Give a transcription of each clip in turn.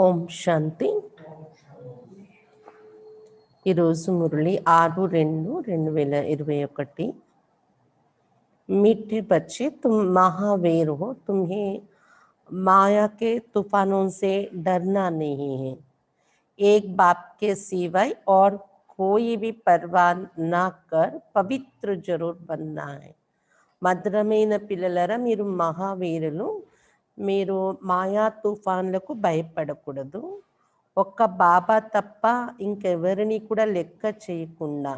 ఓం శాంతి. ఈరోజు మురళి 6/2/2021. मीठे बच्चे, तुम महावीर हो, तुम्हें माया के तूफानों से डरना नहीं है. एक बाप के सिवाय और कोई भी परवाह ना कर पवित्र जरूर बनना है. మధురమైన పిల్లలరా, మీరు మహావీరులు. మీరు మాయా తుఫాన్లకు భయపడకూడదు. ఒక్క బాబా తప్ప ఇంకెవరిని కూడా లెక్క చేయకుండా,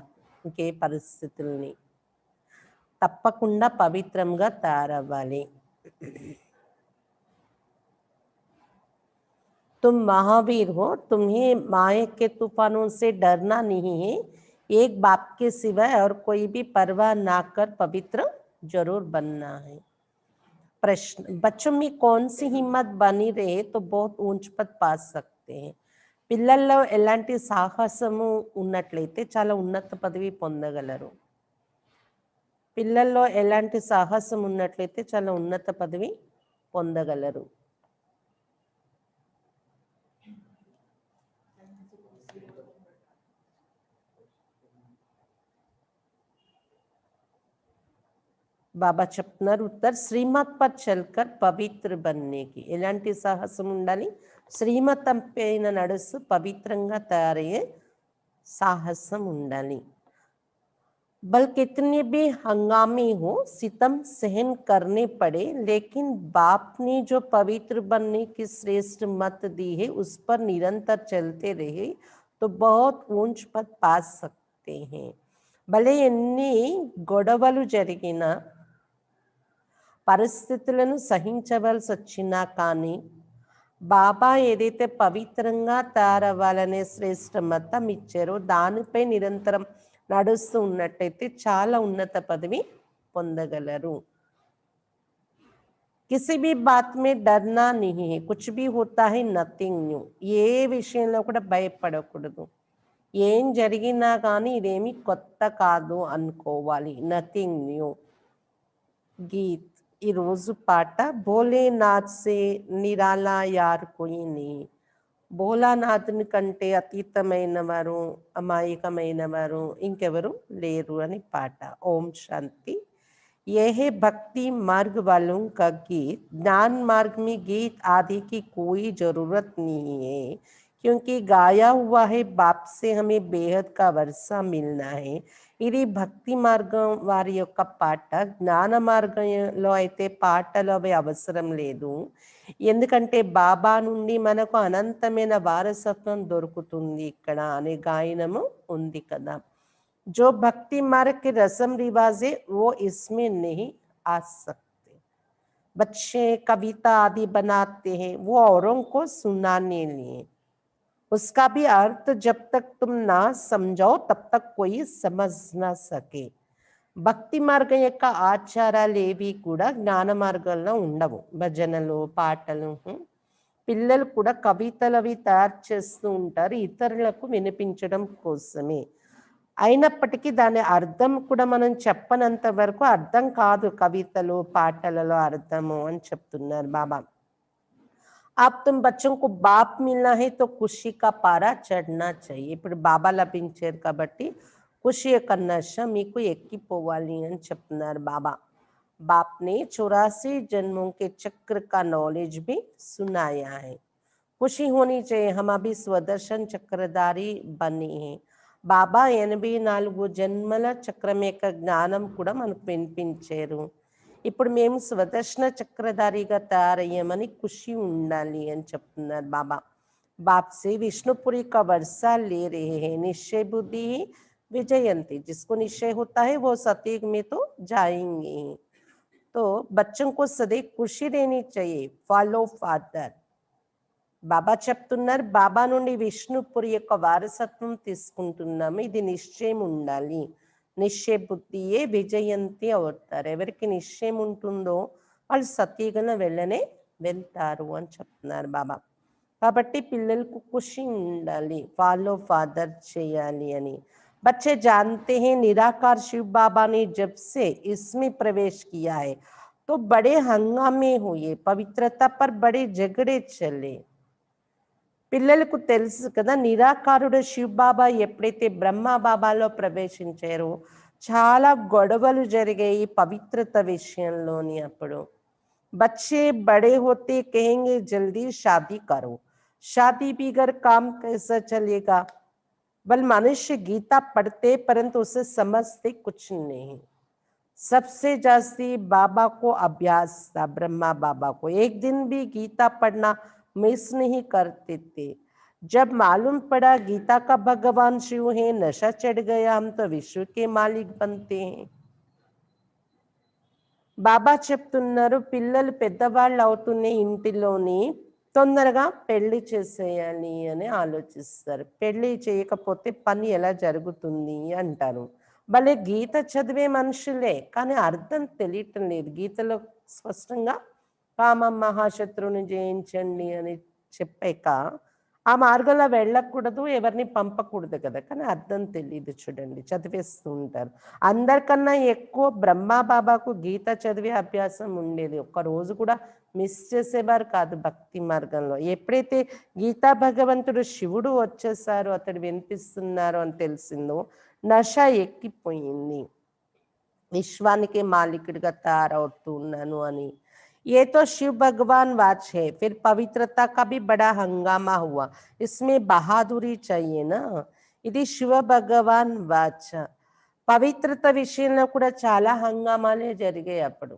ఇంకే పరిస్థితుల్ని తప్పకుండా పవిత్రంగా తయారవ్వాలి. तुम महावीर हो, तुम्हें माया के तूफानों से डरना नहीं है. एक बाप के सिवाय और कोई भी परवाह ना कर पवित्र जरूर बनना है. प्रश्न: बच्चों में कौन सी हिम्मत बनी रहे तो बहुत ऊंच पद पा सकते हैं. పిల్లల్లో ఎలాంటి సాహసము ఉన్నట్లయితే చాలా ఉన్నత పదవి పొందగలరు. పిల్లల్లో ఎలాంటి సాహసం ఉన్నట్లయితే చాలా ఉన్నత పదవి పొందగలరు. బాబా చెప్తున్నారు ఉత్తర్, శ్రీమత్ పర్ చల్కర్ పవిత్ర బన్నేకి. ఎలాంటి సాహసం ఉండాలి? శ్రీమతం పైన నడుస్తూ పవిత్రంగా తయారయ్యే సాహసం ఉండాలి. बल कितने भी हंगामी हो, सितम सहन करने पड़े, लेकिन बाप ने जो पवित्र बनने की श्रेष्ठ मत दी है उस पर निरंतर चलते रहे तो बहुत ऊंच पद पा सकते हैं. भले ఎన్ని గొడవలు జరిగినా, పరిస్థితులను సహించవలసి వచ్చినా కానీ బాబా ఏదైతే పవిత్రంగా తయారవ్వాలనే శ్రేష్ఠ మతం ఇచ్చారో దానిపై నిరంతరం నడుస్తూ ఉన్నట్టయితే చాలా ఉన్నత పదవి పొందగలరు. किसी भी बात में डरना नहीं है, कुछ भी होता है नथिंग న్యూ. ఏ విషయంలో కూడా భయపడకూడదు. ఏం జరిగినా కానీ ఇదేమి కొత్త కాదు అనుకోవాలి. Nothing new. గీత్. ఈరోజు పాట భోలేనాథ్ సే నిరాలా యార్ కోయి నీ. భోలానాథుని కంటే అతీతమైన వారు, అమాయకమైన వారు ఇంకెవరు లేరు అని పాట. ఓం శాంతి. ये है भक्ति मार्ग वालों का गीत. ज्ञान मार्ग में गीत आदि की कोई जरूरत नहीं है, क्योंकि गाया हुआ है बाप से हमें बेहद का वर्षा मिलना है. ఇది భక్తి మార్గం వారి యొక్క పాట. జ్ఞాన మార్గంలో అయితే పాటలు అవి అవసరం లేదు, ఎందుకంటే బాబా నుండి మనకు అనంతమైన వారసత్వం దొరుకుతుంది ఇక్కడ అనే గాయనము ఉంది కదా. जो भक्ति मार्ग के रस्म रिवाज है वो इसमें नहीं आ सकते. बच्चे कविता आदि बनाते हैं वो औरों को सुनाने लिए. उसका भी अर्थ जब तक तुम ना समझाओ तब तक कोई समझ ना सके. భక్తి మార్గం యొక్క ఆచారాలు ఏవి కూడా జ్ఞాన మార్గంలో ఉండవు. భజనలు, పాటలు, పిల్లలు కూడా కవితలు అవి తయారు చేస్తూ ఉంటారు ఇతరులకు వినిపించడం కోసమే. అయినప్పటికీ దాని అర్థం కూడా మనం చెప్పనంత వరకు అర్థం కాదు కవితలు పాటలలో అర్థము అని చెప్తున్నారు బాబా. आप तुम बच्चों को बाप मिलना है तो खुशी का पारा चढ़ना चाहिए. ఇప్పుడు బాబా లభించారు కాబట్టి ఖుషి యొక్క నశ మీకు ఎక్కిపోవాలి అని చెప్తున్నారు బాబా. बाप ने 84 जन्मों के चक्र का नॉलेज भी सुनाया है. खुशी होनी चाहिए, हम अभी स्वदर्शन चक्रधारी बने हैं. బాబా 84 జన్మల చక్రం యొక్క జ్ఞానం కూడా మనకు వినిపించారు. ఇప్పుడు మేము స్వదర్శన చక్రధారిగా తయారయ్యామని ఖుషి ఉండాలి అని చెప్తున్నారు బాబా. बाप से विष्णुपुरी का वर्षा ले रहे हैं. निश्चय बुद्धि विजयंती. जिसको निश्चय होता है वो सतयुग में तो जाएंगे. तो बच्चों को सदैव खुशी रहनी चाहिए. Follow father. బాబా చెప్తున్నారు బాబా నుండి విష్ణుపురి యొక్క వారసత్వం తీసుకుంటున్నాము, ఇది నిశ్చయం ఉండాలి. నిశ్చయ బుద్ధియే విజయంతి అవుతారు. ఎవరికి నిశ్చయం ఉంటుందో వాళ్ళు సతీగన వెళ్తారు అని చెప్తున్నారు బాబా. కాబట్టి పిల్లలకు ఖుషి ఉండాలి, ఫాలో ఫాదర్ చేయాలి అని. बच्चे जानते हैं निराकार शिव बाबा ने जब से इसमें प्रवेश किया है तो बड़े हंगामे हुए, पवित्रता पर बड़े झगड़े चले. పిల్లలకు తెలుసు కదా, నిరాకారుడు శివ్ బాబా ఎప్పుడైతే బ్రహ్మ బాబాలో ప్రవేశించారో చాలా గొడవలు జరిగాయి పవిత్రత విషయంలోని. అప్పుడు बच्चे बड़े होते कहेंगे जल्दी शादी करो, शादी बिगर काम कैसा चलेगा। बल मनुष्य गीता पढ़ते परंतु उसे समझते कुछ नहीं। सबसे जास्ती बाबा को अभ्यास था, ब्रह्मा बाबा को एक दिन भी गीता पढ़ना मिस नहीं करते थे। जब मालूम पड़ा गीता का भगवान शिव है, नशा चढ़ गया, हम तो विश्व के मालिक बनते हैं। బాబా చెప్తున్నారు, పిల్లలు పెద్దవాళ్ళు అవుతున్న ఇంటిలోని తొందరగా పెళ్లి చేసేయాలి అని ఆలోచిస్తారు. పెళ్లి చేయకపోతే పని ఎలా జరుగుతుంది అంటారు. భలే గీత చదివే మనుషులే, కానీ అర్థం తెలియటం లేదు. గీతలో స్పష్టంగా కామం మహాశత్రువుని జయించండి అని చెప్పాక ఆ మార్గంలో వెళ్ళకూడదు, ఎవరిని పంపకూడదు కదా, కానీ అర్థం తెలియదు. చూడండి, చదివేస్తూ ఉంటారు. అందరికన్నా ఎక్కువ బ్రహ్మ బాబాకు గీత చదివే అభ్యాసం ఉండేది. ఒక్క రోజు కూడా మిస్ చేసేవారు కాదు భక్తి మార్గంలో. ఎప్పుడైతే గీతా భగవంతుడు శివుడు వచ్చేసారో, అతడు వినిపిస్తున్నారు అని తెలిసిందో, నష ఎక్కిపోయింది. విశ్వానికి మాలికుడిగా తయారవుతున్నాను అని. ये तो शिव भगवान वाच है, फिर पवित्रता का भी बड़ा हंगामा हुआ, इसमें बहादुरी चाहिए ना। ఇది శివ భగవాన్ వాచ. పవిత్రత విషయంలో కూడా చాలా హంగామాలే జరిగాయి అప్పుడు.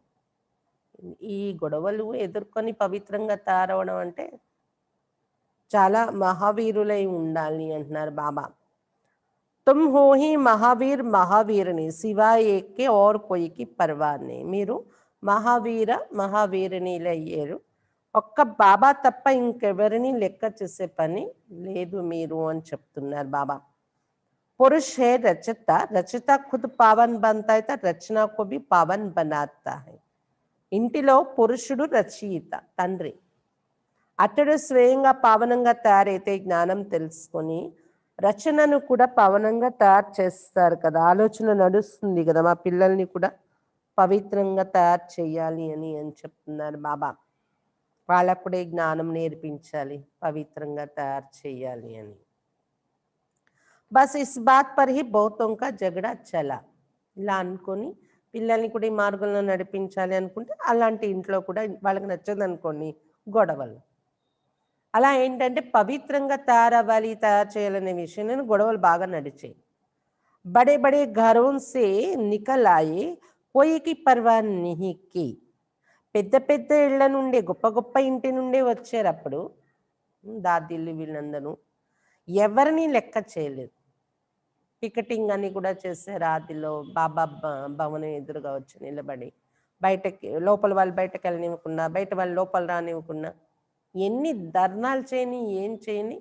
ఈ గొడవలు ఎదుర్కొని పవిత్రంగా తయారవడం అంటే చాలా మహావీరులై ఉండాలి అంటున్నారు బాబా. తుమ్ హో హి మహావీర్ మహావీరుని, సివాయ్ ఏక్ కే और कोई की परवाह नहीं. మీరు మహావీర మహావీరునిలు అయ్యారు, ఒక్క బాబా తప్ప ఇంకెవరిని లెక్క చేసే పని లేదు మీరు అని చెప్తున్నారు బాబా. पुरुष है रचता, रचता खुद पावन बनता है तो रचना को भी पावन बनाता है. ఇంటిలో పురుషుడు రచయిత, తండ్రి. అతడు స్వయంగా పావనంగా తయారైతే జ్ఞానం తెలుసుకొని రచనను కూడా పావనంగా తయారు చేస్తారు కదా. ఆలోచన నడుస్తుంది కదా, మా పిల్లల్ని కూడా పవిత్రంగా తయారు చేయాలి అని చెప్తున్నారు బాబా. వాళ్ళకు కూడా జ్ఞానం నేర్పించాలి, పవిత్రంగా తయారు చేయాలి అని. బస్ ఇస్ బాత్ పర్ హీ బహుతోం కా జగడా చలా. ఇలా అనుకొని పిల్లల్ని కూడా ఈ మార్గంలో నడిపించాలి అనుకుంటే అలాంటి ఇంట్లో కూడా వాళ్ళకి నచ్చదు అనుకోండి, గొడవలు. అలా ఏంటంటే పవిత్రంగా తయారవ్వాలి, తయారు చేయాలనే విషయంలో గొడవలు బాగా నడిచాయి. బడే బడే ఘరోం సే నికల్ ఆయే, కోయికి పర్వా నిహి కి. పెద్ద పెద్ద ఇళ్ల నుండి, గొప్ప గొప్ప ఇంటి నుండి వచ్చారు అప్పుడు దాదీలు వీళ్ళందరూ. ఎవరిని లెక్క చేయలేదు. పికెటింగ్ అని కూడా చేశారు ఆదిలో. బాబా భవనం ఎదురుగా వచ్చి నిలబడి బయటకి, లోపల వాళ్ళు బయటకు వెళ్ళనివ్వకుండా, బయట వాళ్ళు లోపల రానివ్వకుండా, ఎన్ని ధర్నాలు చేయని ఏం చేయని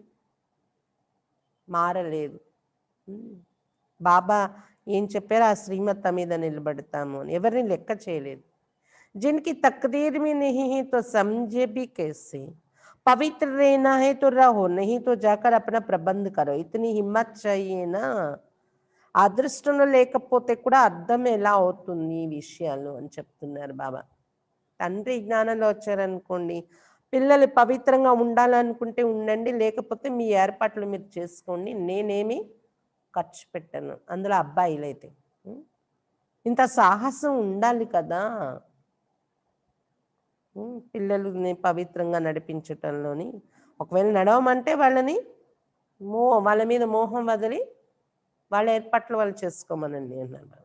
మారలేదు. బాబా ఏం చెప్పారు, ఆ శ్రీమత మీద నిలబడతాము అని. ఎవరిని లెక్క చేయలేదు. जिनकी तकदीर में नहीं है तो समझे भी कैसे. पवित्र रहना है तो रहो, नहीं तो जाकर अपना प्रबंध करो. इतनी हिम्मत चाहिए ना. అదృష్టంలో లేకపోతే కూడా అర్థం ఎలా అవుతుంది ఈ విషయాలు అని చెప్తున్నారు బాబా. తండ్రి జ్ఞానంలో వచ్చారనుకోండి, పిల్లలు పవిత్రంగా ఉండాలనుకుంటే ఉండండి, లేకపోతే మీ ఏర్పాట్లు మీరు చేసుకోండి, నేనేమి ఖర్చు పెట్టను. అందులో అబ్బాయిలైతే ఇంత సాహసం ఉండాలి కదా పిల్లల్ని పవిత్రంగా నడిపించటంలోని. ఒకవేళ నడవమంటే వాళ్ళని వాళ్ళ మీద మోహం వదిలి వాళ్ళ ఏర్పాట్లు వాళ్ళు చేసుకోమనండి అన్నారు.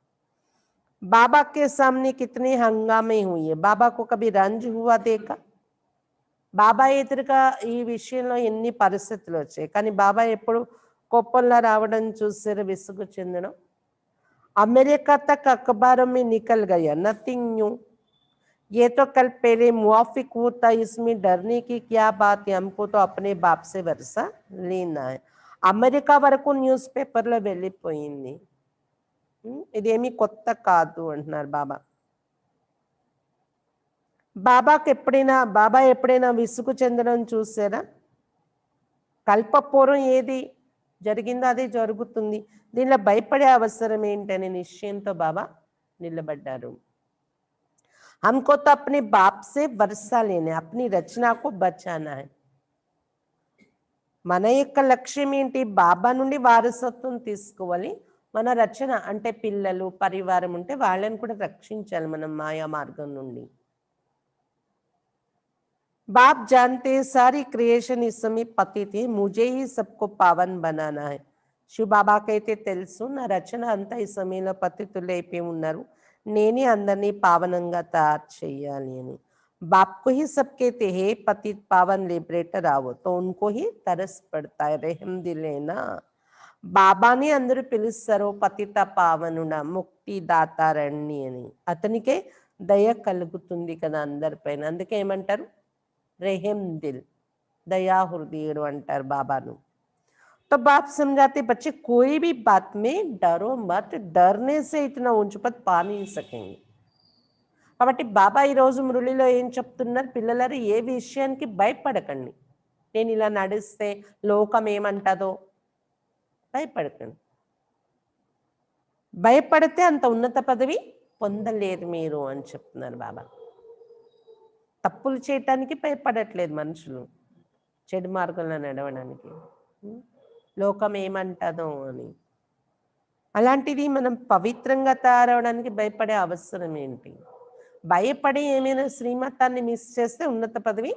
బాబా के सामने कितने हंगामे हुए, बाबा को कभी रंज हुआ देखा. బాబా ఎదురుగా ఈ విషయంలో ఎన్ని పరిస్థితులు వచ్చాయి, కానీ బాబా ఎప్పుడు కోపంలో రావడం చూసారు, విసుగు చెందడం. अमेरिका तक अखबारों में निकल गया, नथिंग न्यू. ये तो कल पहले मुआफिक होता, इसमें डरने की क्या बात है, हमको तो अपने बाप से वर्षा लेना है. అమెరికా వరకు న్యూస్ పేపర్లో వెళ్ళిపోయింది. ఇదేమీ కొత్త కాదు అంటున్నారు బాబా. బాబా ఎప్పుడైనా విసుగు చెందడం చూసారా? కల్పపూర్వం ఏది జరిగిందో అదే జరుగుతుంది, దీనిలో భయపడే అవసరం ఏంటనే నిశ్చయంతో బాబా నిలబడ్డారు. हमको तो अपने बाप से वर्षा लेना है, अपनी रचना को बचाना है. మన యొక్క లక్ష్యం ఏంటి? బాబా నుండి వారసత్వం తీసుకోవాలి. మన రచన అంటే పిల్లలు, పరివారం ఉంటే వాళ్ళని కూడా రక్షించాలి మనం మాయా మార్గం నుండి. बाप जानते हैं सारी क्रिएशन इस समय पतित है, मुझे ही सबको पावन बनाना है. శివ బాబాకైతే తెలుసు నా రచన అంతా ఈ సమయంలో పతితులు అయిపోయి ఉన్నారు, నేనే అందరినీ పావనంగా తయారు చేయాలి అని. बाप को ही सब कहते हैं पतित पावन लिबरेटर आओ, तो उनको ही तरस पड़ता है, रहम दिल है ना. బాబాని అందరూ పిలుస్తారు పతిత పావనుడ, ముక్తి దాతారణ్ణి అని. అతనికే దయ కలుగుతుంది కదా అందరిపైన, అందుకే ఏమంటారు? रहम दिल, दया हृदय अंटार बाबा नु. तो बाप समझाते बच्चे कोई भी बात में डरो मत, डरने से इतना ऊंच पद पा नहीं सकेंगे. కాబట్టి బాబా ఈరోజు మురళిలో ఏం చెప్తున్నారు? పిల్లలారు ఏ విషయానికి భయపడకండి. నేను ఇలా నడిస్తే లోకం ఏమంటదో భయపడకండి. భయపడితే అంత ఉన్నత పదవి పొందలేరు మీరు అని చెప్తున్నారు బాబా. తప్పులు చేయటానికి భయపడట్లేదు మనుషులు, చెడు మార్గంలో నడవడానికి. లోకం ఏమంటదో అని. అలాంటిది మనం పవిత్రంగా తయారవడానికి భయపడే అవసరం ఏంటి? భయపడి ఏమైనా శ్రీమతాన్ని మిస్ చేస్తే ఉన్నత పదవి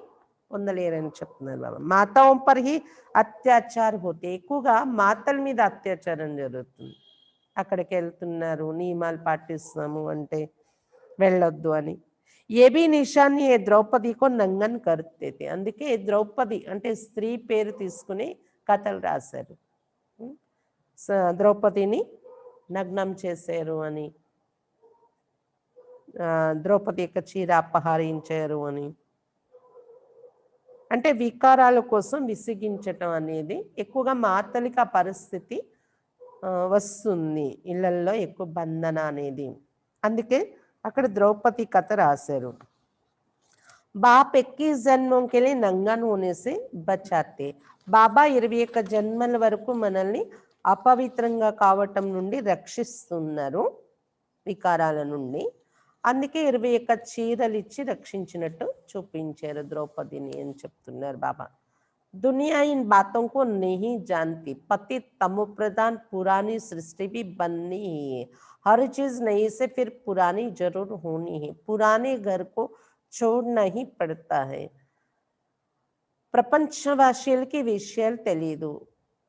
పొందలేరని చెప్తున్నారు బాబా. మాతాओं पर ही అత్యాచార होते, ఎక్కువగా మాతల మీద అత్యాచారం జరుగుతుంది. అక్కడికి వెళ్తున్నారు, నియమాలు పాటిస్తున్నాము అంటే వెళ్ళొద్దు అని. ఏ బి నిషాన్ని ఏ ద్రౌపదికో నంగన్ కర్తే थे, అందుకే ద్రౌపది అంటే స్త్రీ పేరు తీసుకుని కథలు రాశారు. ద్రౌపదిని నగ్నం చేశారు అని, ద్రౌపది యొక్క చీర అపహరించారు అని. అంటే వికారాల కోసం విసిగించటం అనేది ఎక్కువగా మాతలికి ఆ పరిస్థితి వస్తుంది, ఇళ్లల్లో ఎక్కువ బంధన అనేది. అందుకే అక్కడ ద్రౌపది కథ రాశారు. బాప్ 21 జన్మం కెళ్ళి నంగన్ హోనేసే బచాతే, బాబా 21 జన్మల వరకు మనల్ని అపవిత్రంగా కావటం నుండి రక్షిస్తున్నారు, వికారాల నుండి. అందుకే 21 చీరలు ఇచ్చి రక్షించినట్టు చూపించారు ద్రౌపదిని అని చెప్తున్నారు బాబా. दुनिया इन बातों को नहीं जानती, पतित तमो प्रधान पुरानी सृष्टि भी बननी ही है, हर चीज नई से फिर पुरानी जरूर होनी है, पुराने घर को छोड़ना ही पड़ता है. ప్రపంచవాసీలకి విషయాలు తెలీదు.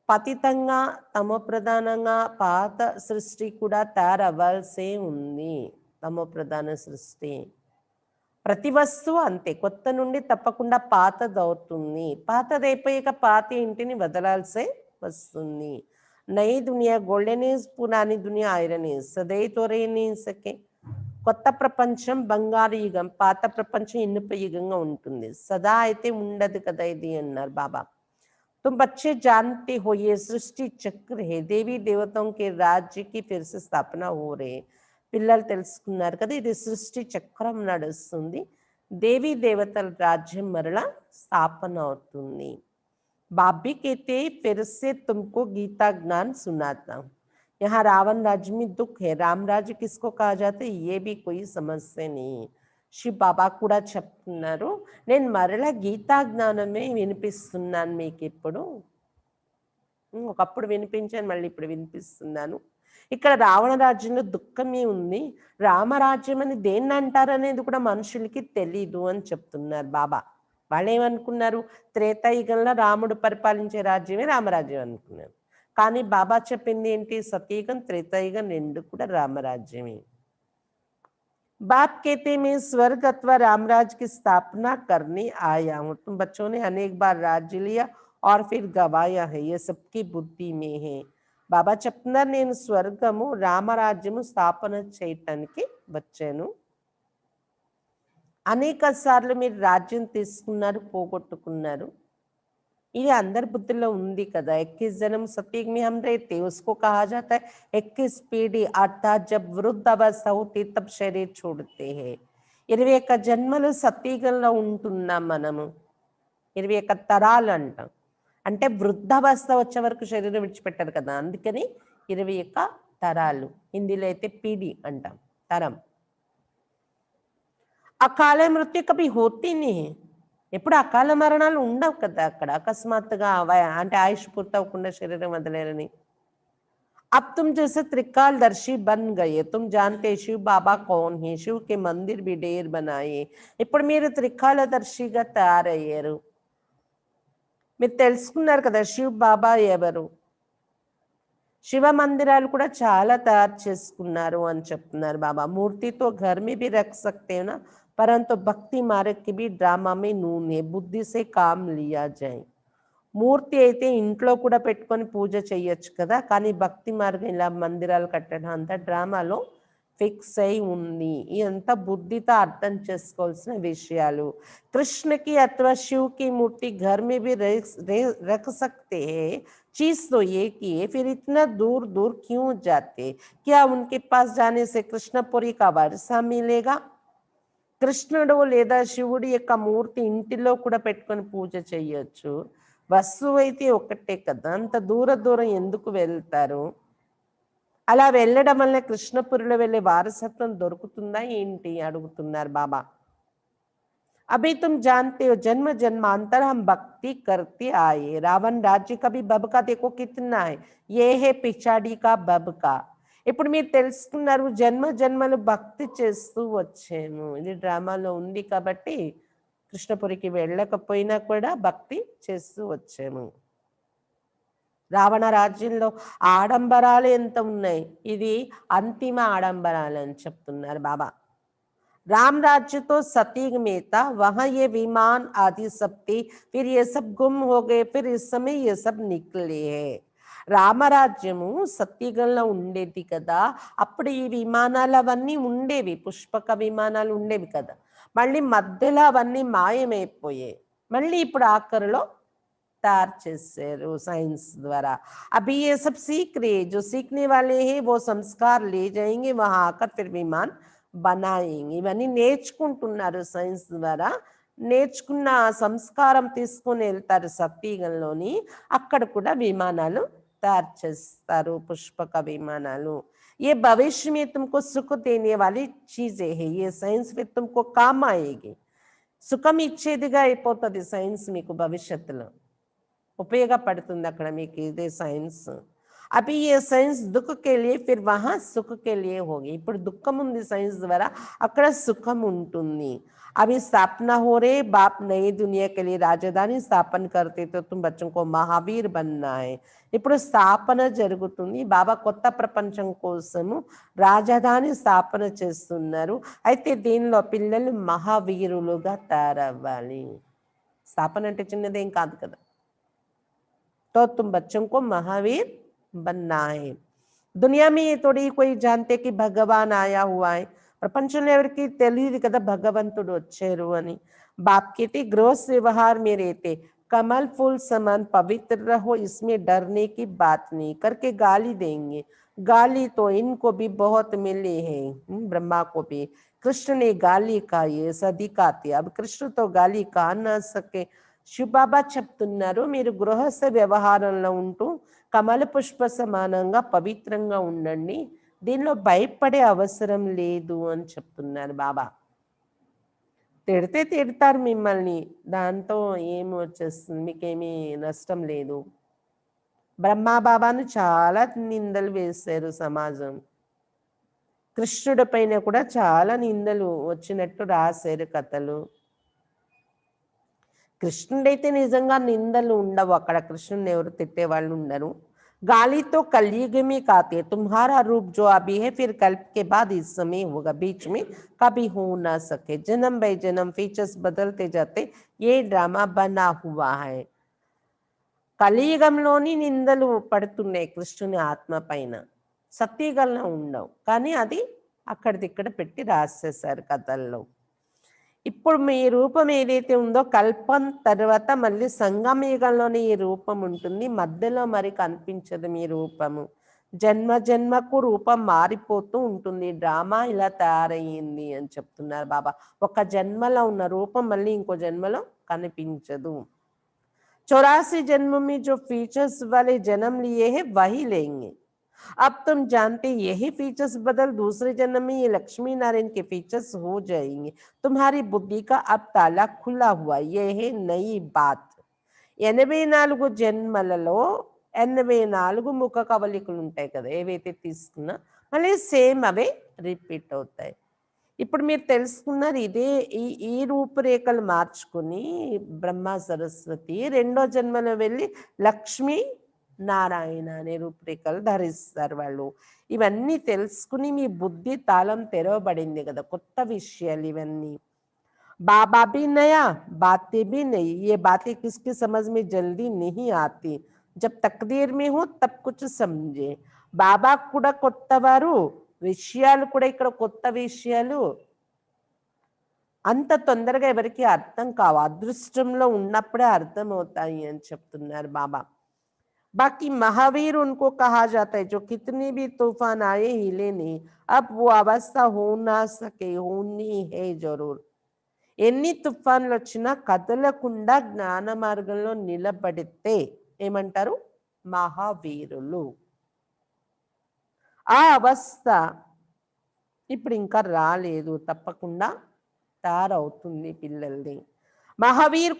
పతితంగా తమో ప్రధానంగా పాత సృష్టి కూడా తయారవ్వాల్సే ఉంది. తమో ప్రధాన సృష్టి ప్రతి వస్తువు అంతే, కొత్త నుండి తప్పకుండా పాతదవుతుంది. పాతదైపోయాక పాత ఇంటిని వదలాల్సే వస్తుంది. నయి దునియా గోల్డెన్ ఏజ్, పురాని దునియా ఐరన్ ఏజ్, సదై తోరేని సకే. కొత్త ప్రపంచం బంగారు యుగం, పాత ప్రపంచం ఇనుప యుగంగా ఉంటుంది, సదా అయితే ఉండదు కదా ఇది అన్నారు బాబా. तुम बच्चे जानते हो ये सृष्टि चक्र है, देवी देवताओं के राज्य की फिर से स्थापना हो रही है. పిల్లలు తెలుసుకున్నారు కదా, ఇది సృష్టి చక్రం నడుస్తుంది, దేవీ దేవతల రాజ్యం మరలా స్థాపన అవుతుంది. బాబీ कहते फिर से तुमको गीता ज्ञान सुनाता हूं. यहाँ रावण राज्य में दुख है, राम राज्य किसको कहा जाता है ये भी कोई समस्या नहीं है. శివ బాబా కూడా చెప్తున్నారు, నేను మరలా గీతా జ్ఞానమే వినిపిస్తున్నాను మీకు ఇప్పుడు. ఒకప్పుడు వినిపించాను, మళ్ళీ ఇప్పుడు వినిపిస్తున్నాను. ఇక్కడ రావణ రాజ్యంలో దుఃఖమే ఉంది, రామరాజ్యం అని దేన్ని అంటారు అనేది కూడా మనుషులకి తెలీదు అని చెప్తున్నారు బాబా. వాళ్ళు ఏమనుకున్నారు? త్రేతాయుగంలో రాముడు పరిపాలించే రాజ్యమే రామరాజ్యం అనుకున్నారు. కానీ బాబా చెప్పింది ఏంటి? సతయుగం త్రేతాయుగం రెండు కూడా రామరాజ్యమే. बाप कहते मैं स्वर्ग अथवा रामराज की स्थापना करने आया हूँ. तुम बच्चों ने अनेक बार राज्य लिया और फिर गवाया है, ये सबकी बुद्धि में है. బాబా చెప్తున్నారు, నేను స్వర్గము రామరాజ్యము స్థాపన చేయటానికి వచ్చాను. అనేక సార్లు మీరు రాజ్యం తీసుకున్నారు, పోగొట్టుకున్నారు. ఇది అందరి బుద్ధిలో ఉంది కదా. 21 जन्म सतयुग में हम रहते, उसको कहा जाता है 21 पीढ़ी, अर्थात जब वृद्ध अवस्था होती तब शरीर छोड़ते हैं. 21 జన్మలు సతయుగంలో ఉంటున్నాం మనము. 21 తరాలు అంటాం. అంటే వృద్ధావస్థ వచ్చే వరకు శరీరం విడిచిపెట్టారు కదా, అందుకని 21 తరాలు. హిందీలో అయితే పీढ़ी అంటాం, తరం. అకాల మృత్యు కభీ హోతీ नहीं है. ఎప్పుడు అకాల మరణాలు ఉండవు కదా అక్కడ. అకస్మాత్తుగా అంటే ఆయుష్ పూర్తవ్వకుండా శరీరం వదిలేరని. अब तुम जैसे त्रिकालदर्शी बन गए, तुम जानते शिव बाबा कौन है, शिव के मंदिर भी ढेर बनाए. ఇప్పుడు మీరు త్రికాలదర్శిగా తయారయ్యారు. మీరు తెలుసుకున్నారు కదా శివ్ బాబా ఎవరు. శివ మందిరాలు కూడా చాలా తయారు చేసుకున్నారు అని చెప్తున్నారు బాబా. మూర్తితో घर में भी रख सकते हो ना, परंतु भक्ति मार्ग की भी ड्रामा में नून है, बुद्धि से काम लिया जाए. మూర్తి అయితే ఇంట్లో కూడా పెట్టుకొని పూజ చేయొచ్చు కదా, కానీ భక్తి మార్గం ఇలా మందిరాలు కట్టడం అంతా డ్రామాలో ఫిక్స్ అయి ఉంది. ఇదంతా బుద్ధితో అర్థం చేసుకోవాల్సిన విషయాలు. కృష్ణకి అథवा शिव की मूर्ति घर में भी रख सकते हैं, चीज तो एक ही है, फिर इतना दूर दूर क्यों जाते, क्या उनके पास जाने से कृष्णपुरी का वर्षा मिलेगा. కృష్ణుడు లేదా శివుడి యొక్క మూర్తి ఇంటిలో కూడా పెట్టుకొని పూజ చేయొచ్చు, వస్తువు అయితే ఒక్కటే కదా, అంత దూరం ఎందుకు వెళ్తారు. అలా వెళ్ళడం వల్ల కృష్ణపురిలో వెళ్ళే వారసత్వం దొరుకుతుందా ఏంటి అడుగుతున్నారు బాబా. अभी तुम जानते हो जन्म जन्मांतर हम भक्ति करते आए, रावण राज्य का भी बब का देखो कितना है, ये है पिछाड़ी का बब का. ఇప్పుడు మీరు తెలుసుకున్నారు జన్మ జన్మలు భక్తి చేస్తూ వచ్చాము, ఇది డ్రామాలో ఉంది కాబట్టి కృష్ణపురికి వెళ్ళకపోయినా కూడా భక్తి చేస్తూ వచ్చాము. రావణ రాజ్యంలో ఆడంబరాలు ఎంత ఉన్నాయి, ఇది అంతిమ ఆడంబరాలు అని చెప్తున్నారు బాబా. राम राज्य तो सतयुग में था, वहां ये विमान आदि सब थे, फिर ये सब गुम हो गए, फिर इस समय ये सब निकले हैं. రామరాజ్యము సత్యయుగంలో ఉండేది కదా, అప్పుడు ఈ విమానాలు అవన్నీ ఉండేవి, పుష్పక విమానాలు ఉండేవి కదా, మళ్ళీ మధ్యలో అవన్నీ మాయమైపోయాయి, మళ్ళీ ఇప్పుడు ఆఖరిలో तैयार చేశారు साइंस द्वारा. अभी ये सब सीख रहे, जो सीखने वाले हैं वो संस्कार ले जाएंगे, वहां आकर फिर विमान बनाएंगे. ఇవన్నీ నేర్చుకుంటున్నారు సైన్స్ ద్వారా, నేర్చుకున్న సంస్కారం తీసుకొని వెళ్తారు సత్యయుగంలోని, అక్కడ కూడా విమానాలు తయారు చేస్తారు, పుష్పక విమానాలు. ये भविष्य में तुमको सुख देने वाली चीजें है, ये साइंस में तुमको काम आएगी. సుఖం ఇచ్చేదిగా అయిపోతుంది సైన్స్ మీకు, భవిష్యత్తులో ఉపయోగపడుతుంది అక్కడ మీకు ఇదే సైన్స్. అవి ఏ సైన్స్ దుఃఖ के लिए फिर वहां सुख के लिए होगी. ఇప్పుడు దుఃఖం ఉంది సైన్స్ ద్వారా, అక్కడ సుఖం ఉంటుంది. अभी स्थापना हो रही, बाप नई दुनिया के लिए राजधानी स्थापन करते तो तुम बच्चों को महावीर बनना है. ఇప్పుడు స్థాపన జరుగుతుంది, బాబా కొత్త ప్రపంచం కోసము రాజధాని స్థాపన చేస్తున్నారు, అయితే దీనిలో పిల్లలు మహావీరులుగా తయారవ్వాలి. స్థాపన అంటే చిన్నదేం కాదు కదా. तो तुम बच्चों को महावीर बनना है. दुनिया में ये थोड़ी कोई जानते कि भगवान आया हुआ है, ప్రపంచంలో ఎవరికి తెలియదు కదా భగవంతుడు వచ్చారు అని. बाप कहते गृहस्थ व्यवहार में रहते, कमल फूल समान पवित्र रहो, इसमें डरने की बात नहीं, करके गाली देंगे. गाली तो इनको भी बहुत मिले हैं, ब्रह्मा को भी. कृष्ण ने गाली खाई, सदी खाती, अब कृष्ण तो गाली खा ना सके. శివబాబా చెప్తున్నారు, మీరు గృహస్థ వ్యవహారంలో ఉంటూ కమల పుష్ప సమానంగా పవిత్రంగా ఉండండి, దీనిలో భయపడే అవసరం లేదు అని చెప్తున్నారు బాబా. తిడితే తిడతారు మిమ్మల్ని, దాంతో ఏమి వచ్చేస్తుంది, మీకేమీ నష్టం లేదు. బ్రహ్మా బాబాను చాలా నిందలు వేశారు సమాజం, కృష్ణుడి పైన కూడా చాలా నిందలు వచ్చినట్టు రాశారు కథలు. కృష్ణుడైతే నిజంగా నిందలు ఉండవు అక్కడ, కృష్ణుని ఎవరు తిట్టే వాళ్ళు ఉండరు. गाली तो कलयुग में खाते, तुम्हारा रूप जो अभी है फिर कल्प के बाद इस समय होगा, बीच में कभी हो ना सके. जन्म बाय जन्म फीचर्स बदलते जाते, ये ड्रामा बना हुआ है. కలియుగంలోని నిందలు పడుతున్నాయి కృష్ణుని ఆత్మ పైన, సత్యయుగంలో ఉండవు, కానీ అది అక్కడిదిక్కడ పెట్టి రాసేశారు కథల్లో. ఇప్పుడు మీ రూపం ఏదైతే ఉందో కల్పం తర్వాత మళ్ళీ సంగమయుగంలోనే ఈ రూపం ఉంటుంది, మధ్యలో మరి కనిపించదు మీ రూపము. జన్మ జన్మకు రూపం మారిపోతూ ఉంటుంది, డ్రామా ఇలా తయారయ్యింది అని చెప్తున్నారు బాబా. ఒక జన్మలో ఉన్న రూపం మళ్ళీ ఇంకో జన్మలో కనిపించదు. 84 जन्म में जो फीचर्स वाले जन्म लिए हैं वही लेंगे. अब तुम जानते यही फीचर्स बदल दूसरे जन्म में ये लक्ष्मी नारायण के फीचर्स हो जाएंगे। तुम्हारी बुद्धि का अब ताला खुला हुआ, ये है नई बात। 84 జన్మలలో 84 ముఖ కవలికలు ఉంటాయి కదా, ఏవైతే తీసుకున్నా మళ్ళీ సేమ్ అవే రిపీట్ అవుతాయి. ఇప్పుడు మీరు తెలుసుకున్నారు ఇదే ఈ ఈ రూపురేఖలు మార్చుకుని బ్రహ్మ సరస్వతి రెండో జన్మలో వెళ్ళి లక్ష్మి నారాయణ అనే రూపురేఖలు ధరిస్తారు వాళ్ళు. ఇవన్నీ తెలుసుకుని మీ బుద్ధి తాళం తెరవబడింది కదా, కొత్త విషయాలు ఇవన్నీ. बाबा भी नया, बातें भी नई। ये बातें किसकी समझ में जल्दी नहीं आती, जब तकदीर में हो तब कुछ समझे। బాబా కూడా కొత్తవారు, విషయాలు కూడా ఇక్కడ కొత్త విషయాలు అంత తొందరగా ఎవరికి అర్థం కావు, అదృష్టంలో ఉన్నప్పుడే అర్థం అవుతాయి అని చెప్తున్నారు బాబా. बाकी महावीर उनको कहा जाता है जो कितने भी तूफान आए हिले नहीं, अब वो अवस्था हो ना सके, होनी है जरूर। ఎన్ని తుఫాన్లు వచ్చినా కదలకుండా జ్ఞాన మార్గంలో నిలబడితే ఏమంటారు? మహావీరులు. ఆ అవస్థ ఇప్పుడు ఇంకా రాలేదు, తప్పకుండా తయారవుతుంది పిల్లల్ని. महावीर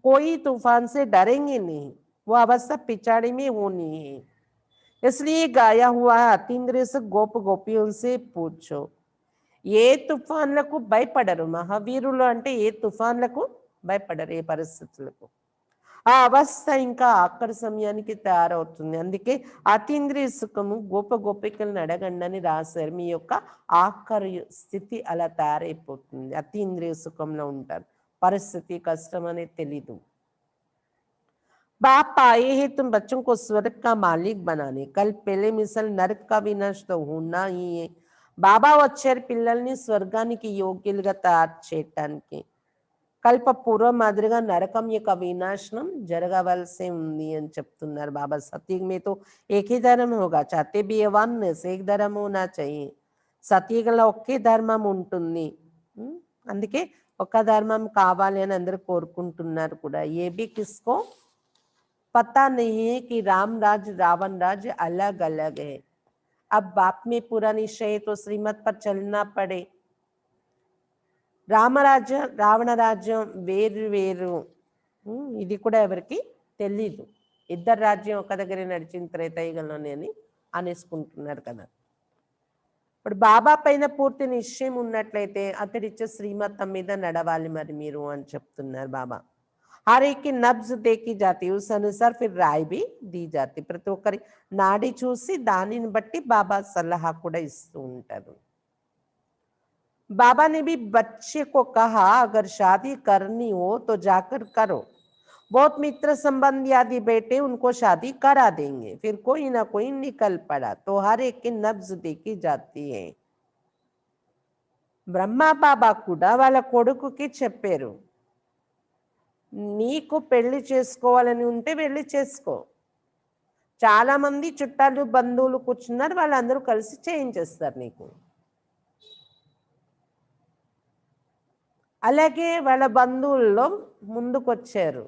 कोई तूफान से डरेंगे नहीं, वो अवस्था पिछाड़ी में होनी है। इसलिए गाया हुआ है अतीन्द्रिय से गोप गोपियों से पूछो। ఏ తుఫాన్లకు భయపడరు మహావీరులు అంటే, ఏ తుఫాన్లకు భయపడరు, ఏ పరిస్థితులకు. ఆ అవస్థ ఇంకా ఆఖరి సమయానికి తయారవుతుంది. అందుకే అతీంద్రియ సుఖము గోప గోపికలను అడగండి అని రాశారు. మీ యొక్క ఆఖరి స్థితి అలా తయారైపోతుంది, అతీంద్రియ సుఖంలో ఉంటారు. పరిస్థితి కష్టం అనేది తెలీదు. बाप आए हैं तुम बच्चों को स्वर्ग का मालिक बनाने, कल पहले मिसल नरक का विनाश तो होना ही है। బాబా వచ్చారు పిల్లల్ని స్వర్గానికి యోగ్యులుగా తయారు చేయటానికి. కల్ప పూర్వ మాదిరిగా నరకం యొక్క వినాశనం జరగవలసి ఉంది అని చెప్తున్నారు బాబా. సత్యుగ में तो एक ही धर्म होगा, चाहते भी अवान से एक धर्म होना चाहिए. సత్యుగంలో ఒకే ధర్మం ఉంటుంది, అందుకే ఒక ధర్మం కావాలి అని అందరూ కోరుకుంటున్నారు కూడా. ఏ भी किसको पता नहीं है कि राम राज रावण राज अलग अलग है. अब बाप में पूरा निश्चय तो श्रीमत पर चलना पड़े. రామరాజ్యం రావణ రాజ్యం వేరు వేరు, ఇది కూడా ఎవరికి తెలీదు. ఇద్దరు రాజ్యం ఒక దగ్గర నడిచిన త్రేతాయుగంలోనే అని అనేసుకుంటున్నారు కదా. ఇప్పుడు బాబా పైన పూర్తి నిశ్చయం ఉన్నట్లయితే అతడిచ్చే శ్రీమతం మీద నడవాలి మరి మీరు అని చెప్తున్నారు బాబా. हर एक की नब्ज देखी जाती, उस अनुसार फिर राय भी दी जाती. ప్రతి ఒక్కరి నాడి చూసి దానిని బట్టి బాబా సలహా కూడా ఇస్తూ ఉంటారు. बाबा ने भी बच्चे को कहा अगर शादी करनी हो तो जाकर करो, बहुत मित्र संबंधी आदि बेटे उनको शादी करा देंगे. फिर कोई ना कोई निकल पड़ा तो हर एक की नब्ज देखी जाती है. బ్రహ్మా బాబా కూడా వాళ్ళ కొడుకుకి చెప్పారు, నీకు పెళ్లి చేసుకోవాలని ఉంటే వెళ్ళి చేసుకో. చాలా మంది చుట్టాలు బంధువులు కూర్చున్నారు, వాళ్ళందరూ కలిసి చేయించేస్తారు నీకు. అలాగే వాళ్ళ బంధువుల్లో ముందుకొచ్చారు,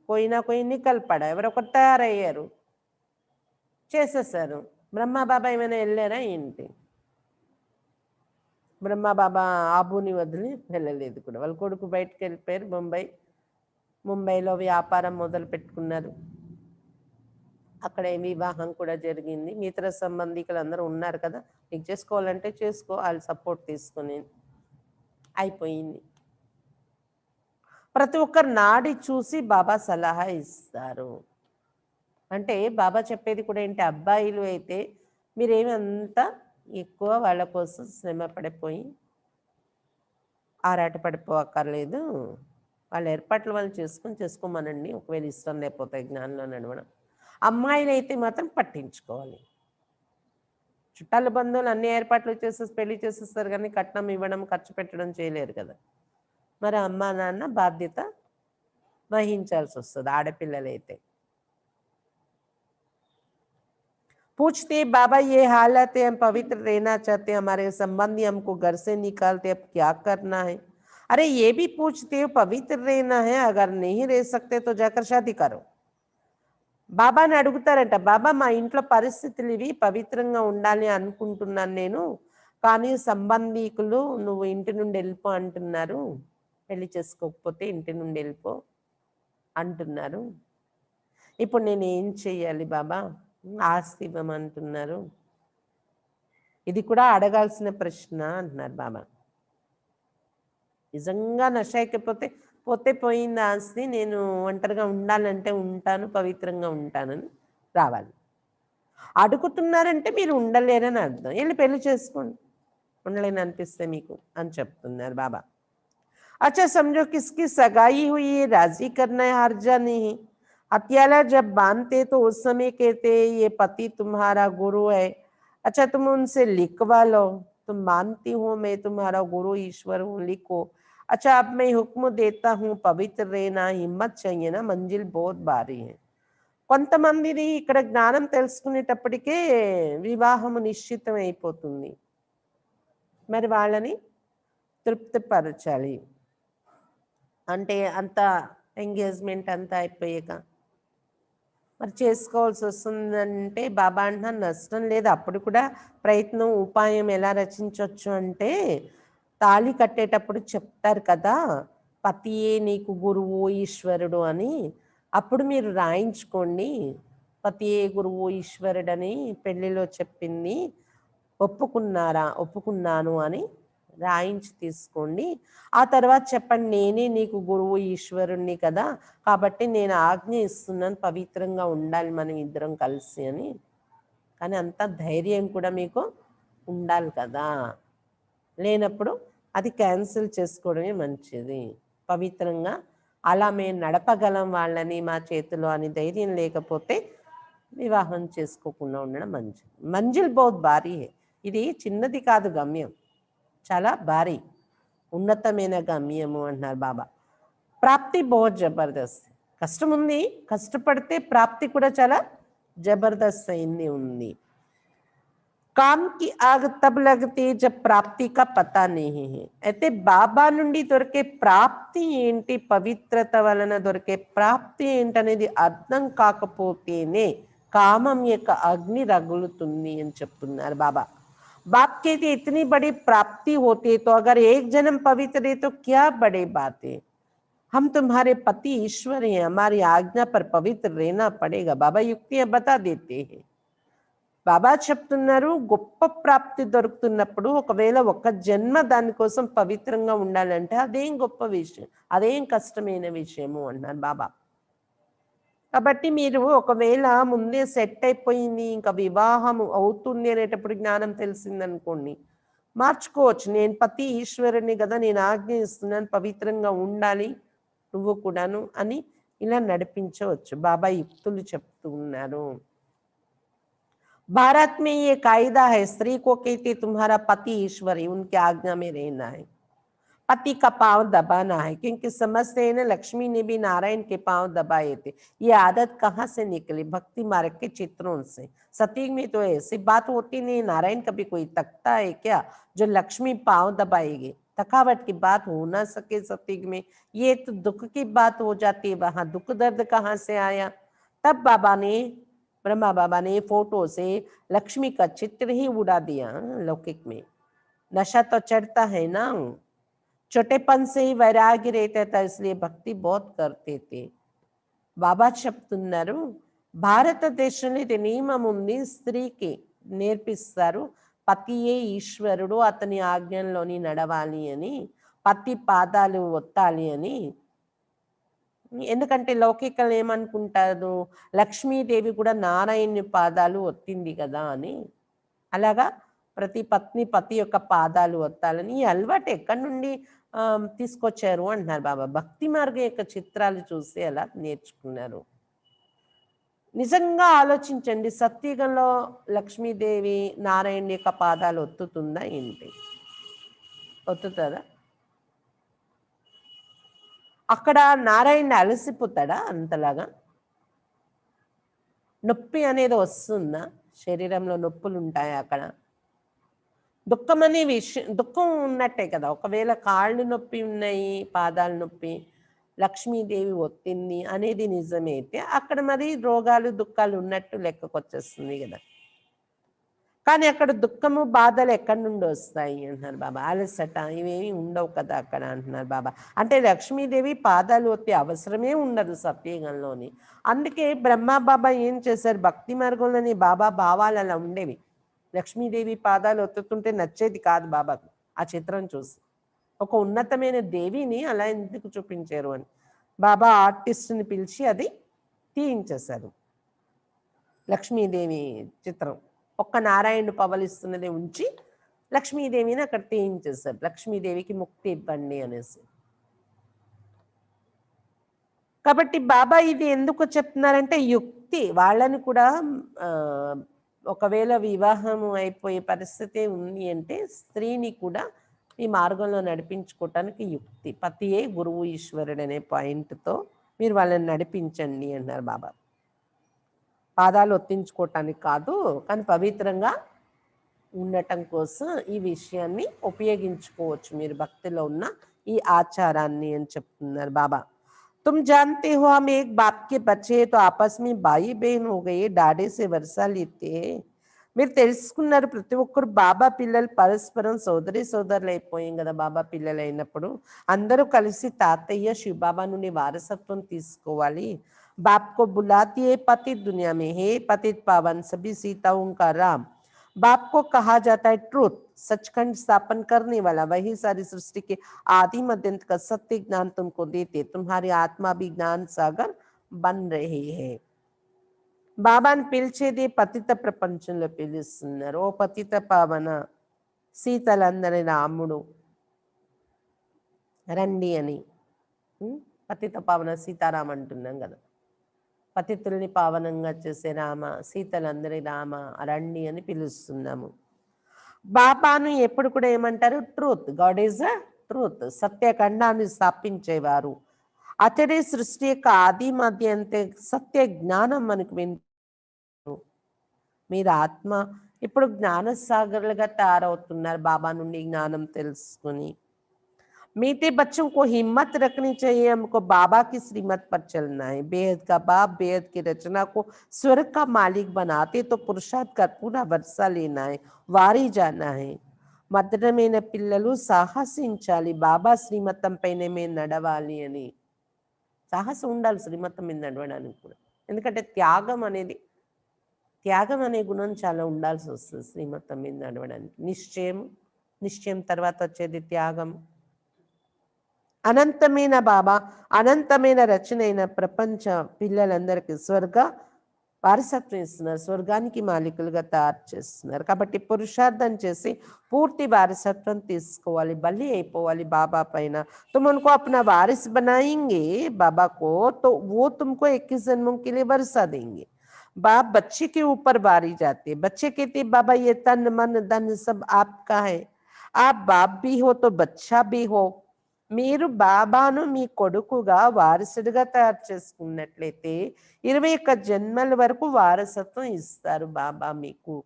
పోయినా పోయి నికల్పడ ఎవరొకరు తయారయ్యారు, చేసేసారు. బ్రహ్మా బాబా ఏమైనా వెళ్ళారా ఏంటి? బ్రహ్మా బాబా ఆబుని వదిలి వెళ్ళలేదు కూడా. వాళ్ళ కొడుకు బయటకు వెళ్ళిపోయారు, ముంబైలో వ్యాపారం మొదలు పెట్టుకున్నారు. అక్కడ వివాహం కూడా జరిగింది. మిత్ర సంబంధికులు అందరూ ఉన్నారు కదా, నీకు చేసుకోవాలంటే చేసుకో, వాళ్ళ సపోర్ట్ తీసుకుని అయిపోయింది. ప్రతి ఒక్కరు నాడి చూసి బాబా సలహా ఇస్తారు. అంటే బాబా చెప్పేది కూడా ఏంటి, అబ్బాయిలు అయితే మీరేమి అంతా ఎక్కువ వాళ్ళ కోసం శ్రమ పడిపోయి ఆరాట పడిపోక్కర్లేదు, వాళ్ళ ఏర్పాట్లు వాళ్ళు చేసుకోమనండి, ఒకవేళ ఇష్టం లేకపోతే జ్ఞానంలో నడవడం. అమ్మాయిలు అయితే మాత్రం పట్టించుకోవాలి. చుట్టాల బంధువులు అన్ని ఏర్పాట్లు చేసేసి పెళ్లి చేసేస్తారు, కానీ కట్నం ఇవ్వడం ఖర్చు పెట్టడం చేయలేరు కదా. మరి అమ్మా నాన్న బాధ్యత వహించాల్సి వస్తుంది ఆడపిల్లలైతే. पूछते बाबा ये हालत है, हम पवित्र रहना चाहते हैं, हमारे संबंधी हमको घर से निकालते, अब क्या करना है? अरे ये भी पूछते हो पवित्र रहना है, अगर नहीं रह सकते तो जाकर शादी करो. బాబాని అడుగుతారంట, బాబా మా ఇంట్లో పరిస్థితులు ఇవి, పవిత్రంగా ఉండాలి అనుకుంటున్నాను నేను, కానీ సంబంధీకులు నువ్వు ఇంటి నుండి వెళ్ళిపో అంటున్నారు, పెళ్లి చేసుకోకపోతే ఇంటి నుండి వెళ్ళిపో అంటున్నారు, ఇప్పుడు నేను ఏం చెయ్యాలి బాబా, ఆస్తి ఇవ్వమంటున్నారు. ఇది కూడా అడగాల్సిన ప్రశ్న అంటున్నారు బాబా. నిజంగా నష ఎక్కిపోతే పోతే పోయింది ఆస్తి, నేను ఒంటరిగా ఉండాలంటే ఉంటాను, పవిత్రంగా ఉంటానని రావాలి. అడుగుతున్నారంటే మీరు ఉండలేరని అర్థం, వెళ్ళి పెళ్లి చేసుకోండి ఉండలేని అనిపిస్తే మీకు అని చెప్తున్నారు బాబా. अच्छा समझो किसकी सगाई हुई है, राजी करना है, हर्जा नहीं है। हथियाला जब बांधते तो उस समय कहते ये पति तुम्हारा गुरु है, अच्छा तुम उनसे लिखवा लो, तुम मानती हो मैं तुम्हारा गुरु ईश्वर हूँ, लिखो। अच्छा अब मैं हुक्म देता हूँ, पवित्र रहना, हिम्मत चाहिए ना, मंजिल बहुत भारी है. కొంతమందిది ఇక్కడ జ్ఞానం తెలుసుకునేటప్పటికే వివాహము నిశ్చితం అయిపోతుంది, మరి వాళ్ళని తృప్తిపరచాలి అంటే అంత ఎంగేజ్మెంట్ అంతా అయిపోయాక మరి చేసుకోవాల్సి వస్తుందంటే బాబా అంటున్నా నష్టం లేదు, అప్పుడు కూడా ప్రయత్నం ఉపాయం ఎలా రచించవచ్చు అంటే తాళి కట్టేటప్పుడు చెప్తారు కదా పతియే నీకు గురువు ఈశ్వరుడు అని, అప్పుడు మీరు రాయించుకోండి పతియే గురువు ఈశ్వరుడని పెళ్లిలో చెప్పింది ఒప్పుకున్నారా, ఒప్పుకున్నాను అని రాయించి తీసుకోండి, ఆ తర్వాత చెప్పండి నేనే నీకు గురువు ఈశ్వరుణ్ణి కదా, కాబట్టి నేను ఆజ్ఞ ఇస్తున్నాను పవిత్రంగా ఉండాలి మనం ఇద్దరం కలిసి అని. కానీ అంత ధైర్యం కూడా మీకు ఉండాలి కదా, లేనప్పుడు అది క్యాన్సిల్ చేసుకోవడమే మంచిది. పవిత్రంగా అలా మేము నడపగలం వాళ్ళని మా చేతిలో అని ధైర్యం లేకపోతే వివాహం చేసుకోకుండా ఉండడం మంచిది. మంజిల్ బహుత్ భారీ హే, ఇది చిన్నది కాదు గమ్యం, చాలా భారీ ఉన్నతమైన గమ్యము అంటున్నారు బాబా. ప్రాప్తి బహుత్ జబర్దస్త్, కష్టం ఉంది, కష్టపడితే ప్రాప్తి కూడా చాలా జబర్దస్త్ అయింది ఉంది. కామ్ కి ఆగ్ తబ్ లగతే జబ్ ప్రాప్తి కా పతా నహీ హై, అయితే బాబా నుండి దొరికే ప్రాప్తి ఏంటి, పవిత్రత వలన దొరికే ప్రాప్తి ఏంటనేది అర్థం కాకపోతేనే కామం యొక్క అగ్ని రగులుతుంది అని చెప్తున్నారు బాబా. बाप कहते इतनी बड़ी प्राप्ति होती है तो अगर एक जन्म पवित्र है तो क्या बड़ी बात है, हम तुम्हारे पति ईश्वर हैं, हमारी आज्ञा पर पवित्र रहना पड़ेगा. बाबा युक्तियां बता देते हैं. బాబా చెప్తున్నారు గొప్ప ప్రాప్తి దొరుకుతున్నప్పుడు ఒకవేళ ఒక జన్మ దానికోసం పవిత్రంగా ఉండాలంటే అదేం గొప్ప విషయం, అదేం కష్టమైన విషయము అన్నారు బాబా. కాబట్టి మీరు ఒకవేళ ముందే సెట్ అయిపోయింది ఇంకా వివాహం అవుతుంది అనేటప్పుడు జ్ఞానం తెలిసిందనుకోండి మార్చుకోవచ్చు, నేను పతి ఈశ్వరుని కదా, నేను ఆజ్ఞ ఇస్తున్నాను పవిత్రంగా ఉండాలి నువ్వు కూడాను అని ఇలా నడిపించవచ్చు. బాబా యుక్తులు చెప్తూ ఉన్నారు. भारत में ये कायदा है, स्त्री को कहते तुम्हारा पति ईश्वर है, उनकी आज्ञा में रहना है, पति का पांव दबाना है, क्योंकि समझते हैं ना लक्ष्मी ने भी नारायण के पांव दबाए थे. ये आदत कहाँ से निकली, भक्ति मार्ग के चित्रों से. सतयुग में तो ऐसी बात होती नहीं, नारायण कभी कोई तकता है क्या जो लक्ष्मी पांव दबाएगी, थकावट की बात हो ना सके सतयुग में, ये तो दुख की बात हो जाती है, वहां दुख दर्द कहाँ से आया. तब बाबा ने ब्रह्मा बाबा ने फोटो से लक्ष्मी का चित्र ही उड़ा दिया. लौकिक में नशा तो चढ़ता है ना, छोटेपन से ही वैराग्य रहता था, इसलिए भक्ति बहुत करते थे. బాబా చెప్తున్నారు భారతదేశంలో ఇది నియమం ఉంది, స్త్రీకి నేర్పిస్తారు పతియే ఈశ్వరుడు, అతని ఆజ్ఞల్లోని నడవాలి అని, పతి పాదాలు ఒత్తాలి అని. ఎందుకంటే లౌకికలు ఏమనుకుంటారు లక్ష్మీదేవి కూడా నారాయణుని పాదాలు ఒత్తింది కదా అని, అలాగా ప్రతి పత్ని పతి యొక్క పాదాలు ఒత్తాలని. ఈ అలవాటు ఎక్కడి నుండి తీసుకొచ్చారు అంటున్నారు బాబా. భక్తి మార్గం యొక్క చిత్రాలు చూసి అలా నేర్చుకున్నారు. నిజంగా ఆలోచించండి, సత్యుగంలో లక్ష్మీదేవి నారాయణ యొక్క పాదాలు ఒత్తుతుందా ఏంటి, ఒత్తుతుందా? అక్కడ నారాయణ అలసిపోతాడా అంతలాగా? నొప్పి అనేది వస్తుందా, శరీరంలో నొప్పులు ఉంటాయి అక్కడ? దుఃఖం అనే విషయం, దుఃఖం ఉన్నట్టే కదా, ఒకవేళ కాళ్ళు నొప్పి ఉన్నాయి పాదాలు నొప్పి లక్ష్మీదేవి ఒత్తింది అనేది నిజమైతే అక్కడ మరి రోగాలు దుఃఖాలు ఉన్నట్టు లెక్కకొచ్చేస్తుంది కదా. కానీ అక్కడ దుఃఖము బాధలు ఎక్కడి నుండి వస్తాయి అంటున్నారు బాబా. అలసట ఇవేమి ఉండవు కదా అక్కడ అంటున్నారు బాబా. అంటే లక్ష్మీదేవి పాదాలు ఒత్తే అవసరమే ఉండదు సత్యయుగంలోని. అందుకే బ్రహ్మ బాబా ఏం చేశారు, భక్తి మార్గంలోని బాబా భావాలు అలా ఉండేవి. లక్ష్మీదేవి పాదాలు ఒత్తుతుంటే నచ్చేది కాదు బాబాకు ఆ చిత్రం చూసి. ఒక ఉన్నతమైన దేవిని అలా ఎందుకు చూపించారు అని బాబా ఆర్టిస్ట్ని పిలిచి అది తీయించేశారు లక్ష్మీదేవి చిత్రం. ఒక్క నారాయణుడు పవలిస్తున్నది ఉంచి లక్ష్మీదేవిని అక్కడ తీయించేశారు. లక్ష్మీదేవికి ముక్తి ఇవ్వండి అనేసి. కాబట్టి బాబా ఇది ఎందుకు చెప్తున్నారంటే యుక్తి. వాళ్ళని కూడా ఒకవేళ వివాహం అయిపోయే పరిస్థితి ఉంది అంటే స్త్రీని కూడా ఈ మార్గంలో నడిపించుకోవటానికి యుక్తి. పతియే గురువు ఈశ్వరుడు అనే పాయింట్తో మీరు వాళ్ళని నడిపించండి అన్నారు బాబా. పాదాలు ఒత్తించుకోవటానికి కాదు, కానీ పవిత్రంగా ఉండటం కోసం ఈ విషయాన్ని ఉపయోగించుకోవచ్చు మీరు భక్తిలో ఉన్న ఈ ఆచారాన్ని అని చెప్తున్నారు బాబా. तुम जानते हो हम एक बाप के बच्चे तो आपस में भाई बहन हो गए, डाडे से वर्षा लेते हैं. మీరు తెలుసుకున్నారు ప్రతి ఒక్కరు బాబా పిల్లలు పరస్పరం సోదరులు అయిపోయాం కదా. బాబా పిల్లలు అయినప్పుడు అందరూ కలిసి తాతయ్య శివబాబా నుండి వారసత్వం తీసుకోవాలి. बाप को बुलाती है पतित दुनिया में, हे पतित पावन सभी सीताओं का राम. बाप को कहा जाता है ट्रूथ, सचखंड स्थापन करने वाला. वही सारी सृष्टि के आदि मध्यंत का सत्य ज्ञान तुमको देते. तुम्हारी आत्मा भी ज्ञान सागर बन रही है. బాబాని పిలిచేది పతిత ప్రపంచంలో పిలుస్తున్నారు. ఓ పతిత పావన సీతలందరి రాముడు రండి అని. పతిత పావన సీతారామ అంటున్నాం కదా. పతితుల్ని పావనంగా చేసే రామ, సీతలందరి రామ రండి అని పిలుస్తున్నాము. బాబాను ఎప్పుడు కూడా ఏమంటారు, truth. God is a truth, సత్యఖండాన్ని స్థాపించేవారు. అతడే సృష్టి యొక్క ఆది మధ్య అంతే సత్య జ్ఞానం మనకు మీరు ఆత్మ ఇప్పుడు జ్ఞానసాగర్లుగా తయారవుతున్నారు బాబా నుండి జ్ఞానం తెలుసుకుని. मीठे बच्चों को हिम्मत रखनी चाहिए, हमको बाबा की श्रीमत पर चलना है. बेहद का बाप बेहद की रचना को स्वर्ग का मालिक बनाते तो पुरुषार्थ का पूरा वर्षा लेना है, वारी जाना है. మధురమైన పిల్లలు సాహసించాలి, బాబా శ్రీమతం పైన మేము నడవాలి అని. సాహసం ఉండాలి శ్రీమతం మీద నడవడానికి కూడా. ఎందుకంటే త్యాగం అనే గుణం చాలా ఉండాల్సి వస్తుంది శ్రీమతం మీద నడవడానికి. నిశ్చయం తర్వాత వచ్చేది త్యాగం. అనంతమైన బాబా అనంతమైన రచన అయిన ప్రపంచ పిల్లలందరికీ స్వర్గ వారసత్వం ఇస్తున్నారు, స్వర్గానికి మాలికులుగా తయారు చేస్తున్నారు. కాబట్టి పురుషార్థం చేసి పూర్తి వారసత్వం తీసుకోవాలి, బలి అయిపోవాలి బాబా పైన. तुम उनको अपना वारिस बनाएंगे बाबा को तो वो तुमको 21 जन्मों के लिए वर्षा देंगे. बाप बच्चे के ऊपर वारी जाते, बच्चे कहते बाबा ये तन मन धन सब आपका है, आप बाप भी हो तो बच्चा भी हो. మీరు బాబాను మీ కొడుకుగా వారసుడిగా తయారు చేసుకున్నట్లయితే 21 జన్మల వరకు వారసత్వం ఇస్తారు బాబా మీకు.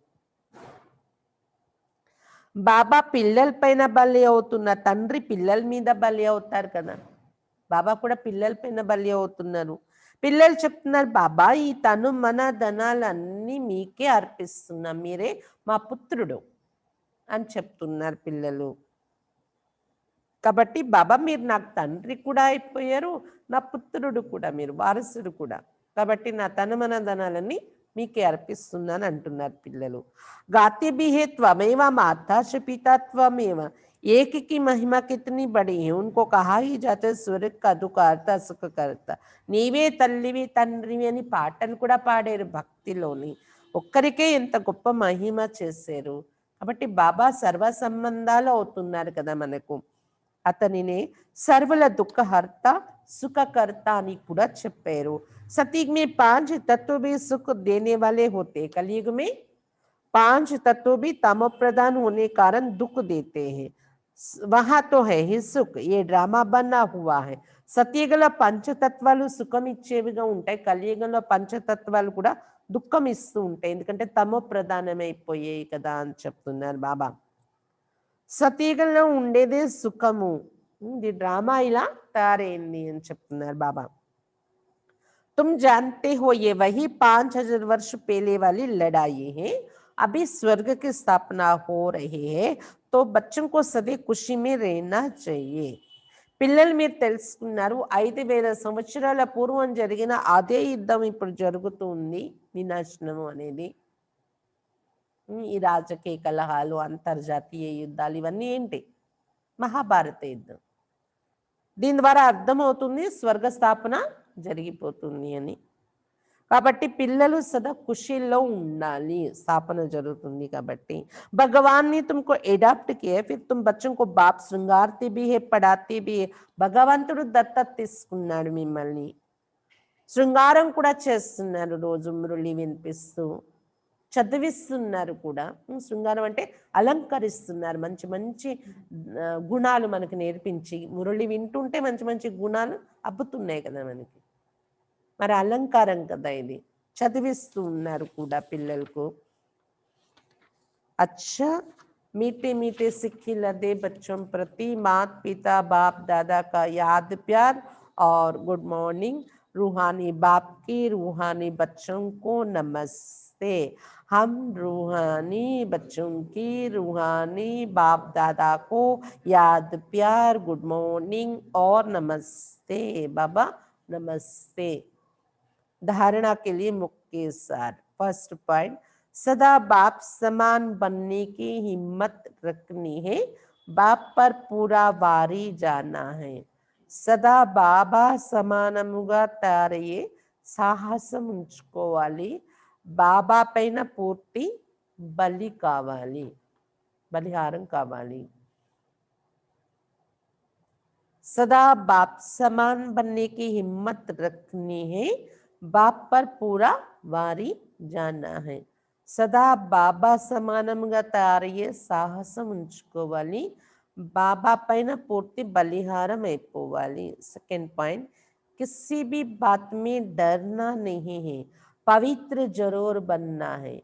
బాబా పిల్లల పైన బలి అవుతున్న తండ్రి పిల్లల మీద బలి అవుతారు కదా. బాబా కూడా పిల్లల పైన బలి అవుతున్నారు. పిల్లలు చెప్తున్నారు బాబా ఈ తను మన ధనాలన్నీ మీకే అర్పిస్తున్నాం, మీరే మా పుత్రుడు అని చెప్తున్నారు పిల్లలు. కాబట్టి బాబా మీరు నాకు తండ్రి కూడా అయిపోయారు, నా పుత్రుడు కూడా, మీరు వారసుడు కూడా. కాబట్టి నా తనమన ధనాలన్నీ మీకే అర్పిస్తున్నాను అంటున్నారు పిల్లలు. గాతే भी है त्वमेव माता च पिता त्वमेव, एक की महिमा कितनी बड़ी है. उनको कहा ही जाता है स्वर्ग का दुःఖకర్త సుఖకర్త. నీవే తల్లివి తండ్రివి అని పాటలు కూడా పాడారు భక్తిలోని. ఒక్కరికే ఎంత గొప్ప మహిమ చేశారు. కాబట్టి బాబా సర్వ సంబంధాలు అవుతున్నారు కదా మనకు. అతనినే సర్వల దుఃఖహర్త సుఖకర్త అని కూడా చెప్పారు. सतयुग में 5 तत्व भी सुख देने वाले होते, कलयुग में 5 तत्व भी तमो प्रधान होने कारण दुख देते हैं. वहां तो है ही सुख, ये ड्रामा बना हुआ है. సత్యయుగంలో పంచతత్వాలు సుఖం ఇచ్చేవిగా ఉంటాయి, కలియుగంలో పంచతత్వాలు కూడా దుఃఖం ఇస్తూ ఉంటాయి. ఎందుకంటే తమో ప్రధానమైపోయాయి కదా అని చెప్తున్నారు బాబా. సత్యయుగంలో ఉండేదే సుఖము, ఇది డ్రామా ఇలా తయారైంది అని చెప్తున్నారు బాబా. तुम जानते हो ये वही 5,000 वर्ष पहले वाली लड़ाई है. अभी स्वर्ग की स्थापना हो रही है, तो बच्चों को सदैव खुशी में रहना चाहिए. పిల్లలు మీరు తెలుసుకున్నారు 5,000 సంవత్సరాల పూర్వం జరిగిన అదే యుద్ధం ఇప్పుడు జరుగుతుంది, వినాశనం అనేది. ఈ రాజకీయ కలహాలు, అంతర్జాతీయ యుద్ధాలు ఇవన్నీ ఏంటి? మహాభారత యుద్ధం. దీని ద్వారా అర్థమవుతుంది స్వర్గ స్థాపన జరిగిపోతుంది అని. కాబట్టి పిల్లలు సదా ఖుషీల్లో ఉండాలి, స్థాపన జరుగుతుంది కాబట్టి. भगवान ने तुमको एडॉप्ट किया, फिर तुम बच्चों को बाप श्रृंगारते भी है, पढ़ाते भी है. భగవంతుడు దత్తత తీసుకున్నాడు మిమ్మల్ని, శృంగారం కూడా చేస్తున్నారు, రోజు మురళి వినిపిస్తూ చదివిస్తున్నారు కూడా. శృంగారం అంటే అలంకరిస్తున్నారు, మంచి మంచి గుణాలు మనకు నేర్పించి. మురళి వింటుంటే మంచి మంచి గుణాలు అబ్బుతున్నాయి కదా మనకి, మరి అలంకారం కదా ఇది. చదివిస్తూ ఉన్నారు కూడా పిల్లలకు. अच्छा मीठे मीठे सिक्के लदे बच्चों प्रति माता पिता बाप दादा का याद प्यार और गुड मॉर्निंग. रूहानी बाप की रूहानी बच्चों को नमस्ते. हम रूहानी बच्चों की रूहानी बाप दादा को याद प्यार, गुड मॉर्निंग और नमस्ते. बाबा नमस्ते. धारणा के लिए मुख्य सार. फर्स्ट पॉइंट, सदा बाप समान बनने की हिम्मत रखनी है, बाप पर पूरा वारी जाना है. సదా బాబా సమానముగా తయారయ్యే సాహసం ఉంచుకోవాలి, బాబా పైన పూర్తి బలి కావాలి, బలిహారం కావాలి. सदा बाप समान बनने की हिम्मत रखनी है, बाप पर पूरा वारी जाना है. సదా బాబా సమానంగా తయారయ్యే సాహసం ఉంచుకోవాలి, బాబా పైన పూర్తి బలిహారం అయిపోవాలి. సెకండ్ పాయింట్, किसी भी बात में डरना नहीं है, పవిత్ర జరూర్ బన్నా హై.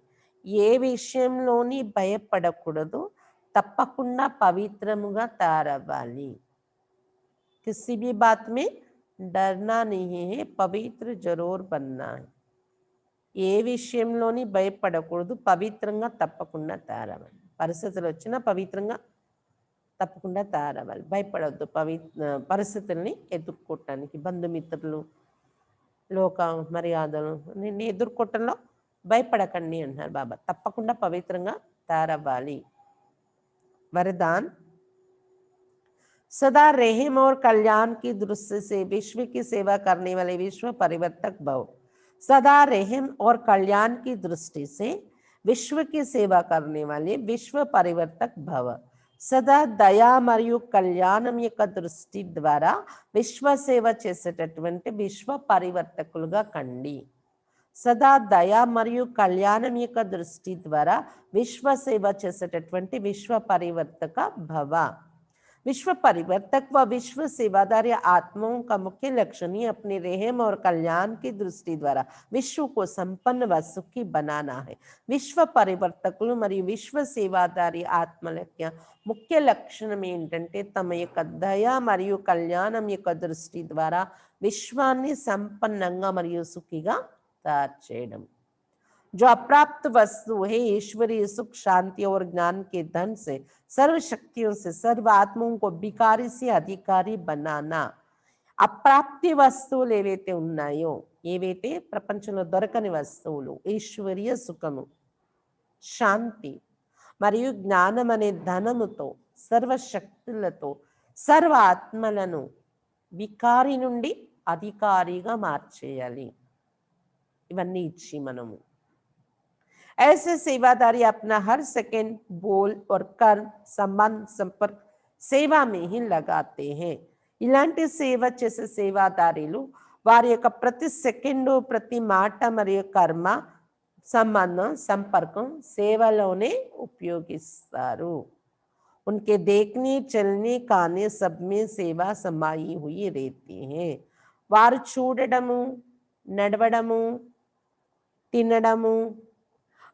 ఏ విషయంలోని భయపడకూడదు, తప్పకుండా పవిత్రముగా తయారవ్వాలి. किसी भी बात में डरना नहीं है, पवित्र जरूर बनना है. ఏ విషయంలోని భయపడకూడదు, పవిత్రంగా తప్పకుండా తయారవ్వాలి. పరిస్థితులు వచ్చినా పవిత్రంగా తప్పకుండా తయారవ్వాలి. భయపడవద్దు పరిస్థితుల్ని ఎదుర్కోవటానికి. బంధుమిత్రులు, లోక మర్యాదలు నిన్ను ఎదుర్కోవటంలో భయపడకండి అంటున్నారు బాబా. తప్పకుండా పవిత్రంగా తయారవ్వాలి. వరదాన్, सदा रहम और कल्याण की दृष्टि से विश्व की सेवा करने वाले विश्व परिवर्तक भव. सदा रहम और कल्याण की दृष्टि से विश्व की सेवा करने वाले विश्व परिवर्तक भव. సదా దయా మరియు కళ్యాణం యొక్క దృష్టి ద్వారా విశ్వ సేవ చేసేటటువంటి విశ్వ పరివర్తకులుగా కండి. సదా దయా మరియు కళ్యాణం యొక్క దృష్టి ద్వారా విశ్వ సేవ చేసేటటువంటి విశ్వ పరివర్తక భవ. विश्व परिवर्तक व विश्व सेवादारी आत्माओं का मुख्य लक्षण ही अपने रहम और कल्याण की दृष्टि द्वारा विश्व को संपन्न व सुखी बनाना है. విశ్వ పరివర్తకులు మరియు విశ్వ సేవాదారి ఆత్మల యొక్క ముఖ్య లక్షణం ఏంటంటే తమ యొక్క దయ మరియు కళ్యాణం యొక్క దృష్టి ద్వారా విశ్వాన్ని సంపన్నంగా మరియు సుఖిగా తయారు చేయడం. जो अप्राप्त वस्तु है ईश्वरीय सुख शांति और ज्ञान के धन से सर्व शक्तियों से सर्व आत्माओं को भिखारी से अधिकारी बनाना. అప్రాప్తి వస్తువులు ఏవైతే ఉన్నాయో, ఏవైతే ప్రపంచంలో దొరకని వస్తువులు, ఈశ్వరీయ సుఖము, శాంతి మరియు జ్ఞానం అనే ధనముతో సర్వశక్తులతో సర్వ ఆత్మలను వికారి నుండి అధికారిగా మార్చేయాలి. ఇవన్నీ ఇచ్చి మనము ऐसे सेवादारी अपना हर सेकंड बोल और कर्म संबंध संपर्क సేవ में ही लगाते हैं. ఇలాంటి సేవ చేసే సేవాదారులు వారి యొక్క ప్రతి సెకండు, ప్రతి మాట మరియు కర్మ, సంబంధం, సంపర్కం సేవలోనే ఉపయోగిస్తారు. उनके देखने चलने खाने सब में सेवा समाई हुई रहती है. వారు చూడడము, నడవడము, తినడము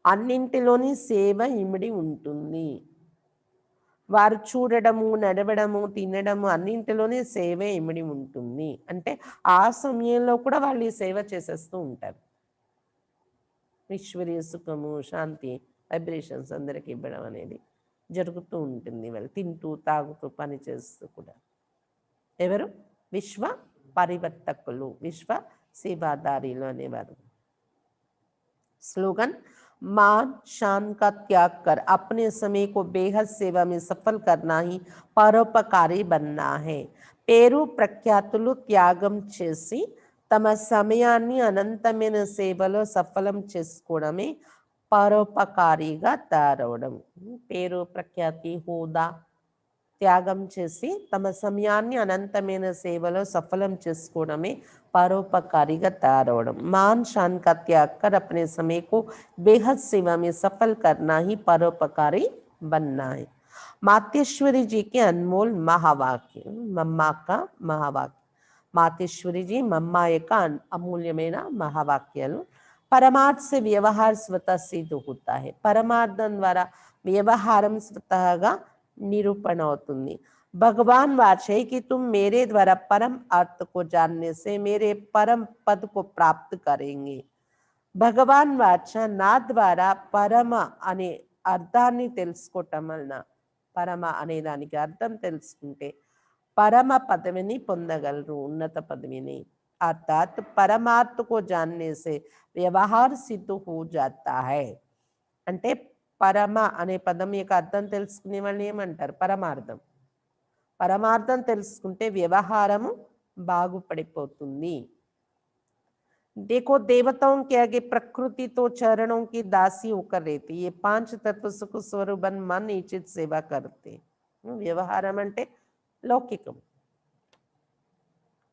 అన్నింటిలోని సేవ ఇమిడి ఉంటుంది. వారు చూడడము, నడవడము, తినడము అన్నింటిలోనే సేవే ఇమిడి ఉంటుంది. అంటే ఆ సమయంలో కూడా వాళ్ళు ఈ సేవ చేసేస్తూ ఉంటారు. ఈశ్వరీయ సుఖము, శాంతి, వైబ్రేషన్స్ అందరికి ఇవ్వడం అనేది జరుగుతూ ఉంటుంది. వాళ్ళు తింటూ, తాగుతూ, పని చేస్తూ కూడా. ఎవరు? విశ్వ పరివర్తకులు, విశ్వ సేవాదారీలు అనేవారు. स्लोगन, मान शान का त्याग कर अपने समय को बेहद सेवा में सफल करना ही పరోపకారి बनना है. పేరు ప్రఖ్యాతులు త్యాగం చేసి తమ సమయాన్ని అనంతమైన సేవలో సఫలం చేసుకోవడమే పరోపకారిగా తయారవడం. పేరు ప్రఖ్యాతి హోదా త్యాగం చేసి తమ సమయాన్ని అనంతమైన సేవలో సఫలం చేసుకోవడమే परोपकारीगा तैयार मान शान का त्याग कर अपने समय को बेहद सेवा में सफल करना ही परोपकारी बनना है. मातेश्वरी जी के अनमोल महावाक्य, मम्मा का महावाक्य. मातेश्वरी जी मम्मा का अमूल्यమైన మహావాక్యాలు. పరమార్థ से व्यवहार स्वतः सिद्ध होता है. పరమార్థం ద్వారా వ్యవహారం స్వతహాగా నిరూపణ అవుతుంది. भगवान वाच है कि तुम मेरे द्वारा परम अर्थ को जानने से मेरे परम पद को प्राप्त करेंगे. భగవాన్ వాచ నా ద్వారా పరమ అనే అర్థాన్ని తెలుసుకోవటం వలన, పరమ అనే దానికి అర్థం తెలుసుకుంటే పరమ పదవిని పొందగలరు, ఉన్నత పదవిని. అర్థాత్ పరమార్థ को जानने से వ్యవహార సిద్ధ हो जाता है. అంటే పరమ అనే పదం యొక్క అర్థం తెలుసుకునే వాళ్ళని ఏమంటారు? పరమార్థం. పరమార్థం తెలుసుకుంటే వ్యవహారము బాగుపడిపోతుంది. देखो देवताओं के आगे प्रकृति तो चरणों की दासी होकर रहती है. 5 तत्व सुख स्वरूप मन इचित सेवा करते. వ్యవహారం అంటే లౌకికం,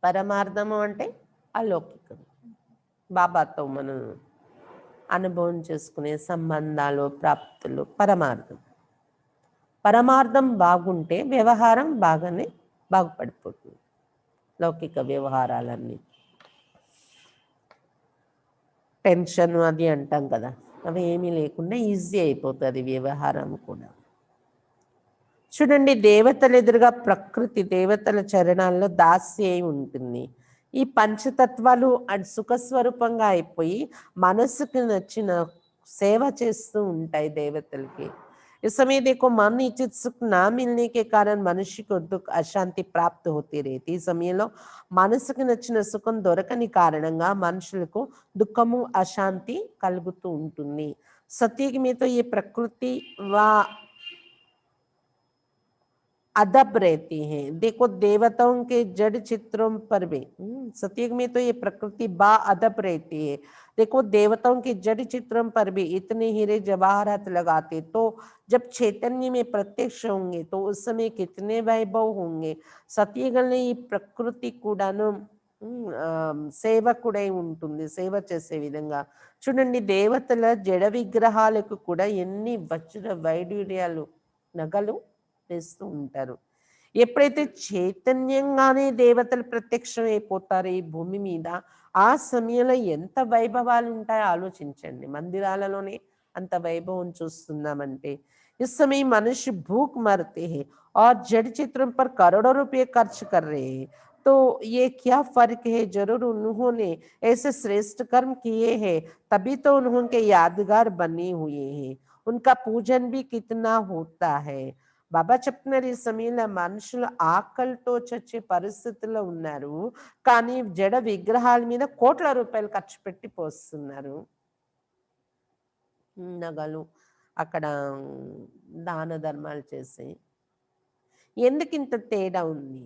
పరమార్థము అంటే అలౌకికం. బాబాతో మనం అనుభవం చేసుకునే సంబంధాలు, ప్రాప్తులు పరమార్థం. పరమార్థం బాగుంటే వ్యవహారం బాగానే బాగుపడిపోతుంది. లౌకిక వ్యవహారాలన్నీ టెన్షన్ అది అంటాం కదా, అవి ఏమీ లేకుండా ఈజీ అయిపోతుంది వ్యవహారం కూడా. చూడండి, దేవతల ఎదురుగా ప్రకృతి దేవతల చరణాల్లో దాసి అయి ఉంటుంది. ఈ పంచతత్వాలు సుఖస్వరూపంగా అయిపోయి మనసుకు నచ్చిన సేవ చేస్తూ ఉంటాయి దేవతలకి. इस समय देखो मन इच्छित सुख ना मिलने के कारण मनुष्य को दुख अशांति प्राप्त होती रहती. ఈ సమయంలో మనసుకు నచ్చిన సుఖం దొరకని కారణంగా మనుషులకు దుఃఖము, అశాంతి కలుగుతూ ఉంటుంది. सत्युग में तो ये प्रकृति व अदब रहती हैं. देखो देवताओं के जड़ चित्रों पर भी सत्युग में तो ये प्रकृति बा अदब रहती है. देखो देवताओं के जड़ चित्रों पर भी इतने हीरे जवाहरात लगाते, तो जब चैतन्य में प्रत्यक्ष होंगे तो उस समय कितने वैभव होंगे. సత్యగల్ని ఈ ప్రకృతి కూడాను సేవకుడై ఉంటుంది, సేవ చేసే విధంగా. చూడండి, దేవతల జడ విగ్రహాలకు కూడా ఎన్ని వజ్ర వైడూర్యాలు, నగలు వేస్తూ ఉంటారు. ఎప్పుడైతే చైతన్యంగానే దేవతలు ప్రత్యక్షం అయిపోతారు ఈ భూమి మీద, ఆ సమయంలో ఎంత వైభవాలు ఉంటాయో ఆలోచించండి. మందిరాలలోనే అంత వైభవం చూస్తున్నామంటే. इस समय मनुष्य भूख मरते हैं और जड़ चित्रों पर करोड़ों रुपए खर्च कर रहे हैं. तो ये क्या फर्क है? जरूर उन्होंने ऐसे श्रेष्ठ कर्म किए हैं, तभी तो उन्होंने यादगार बने हुए हैं. उनका पूजन भी कितना होता है. బాబా చెప్తున్నారు, ఈ సమయంలో మనుషులు ఆకలితో చచ్చే పరిస్థితుల్లో ఉన్నారు, కానీ జడ విగ్రహాల మీద కోట్ల రూపాయలు ఖర్చు పెట్టి పోస్తున్నారు. నగలు అక్కడ దాన ధర్మాలు చేసి. ఎందుకు ఇంత తేడా ఉంది?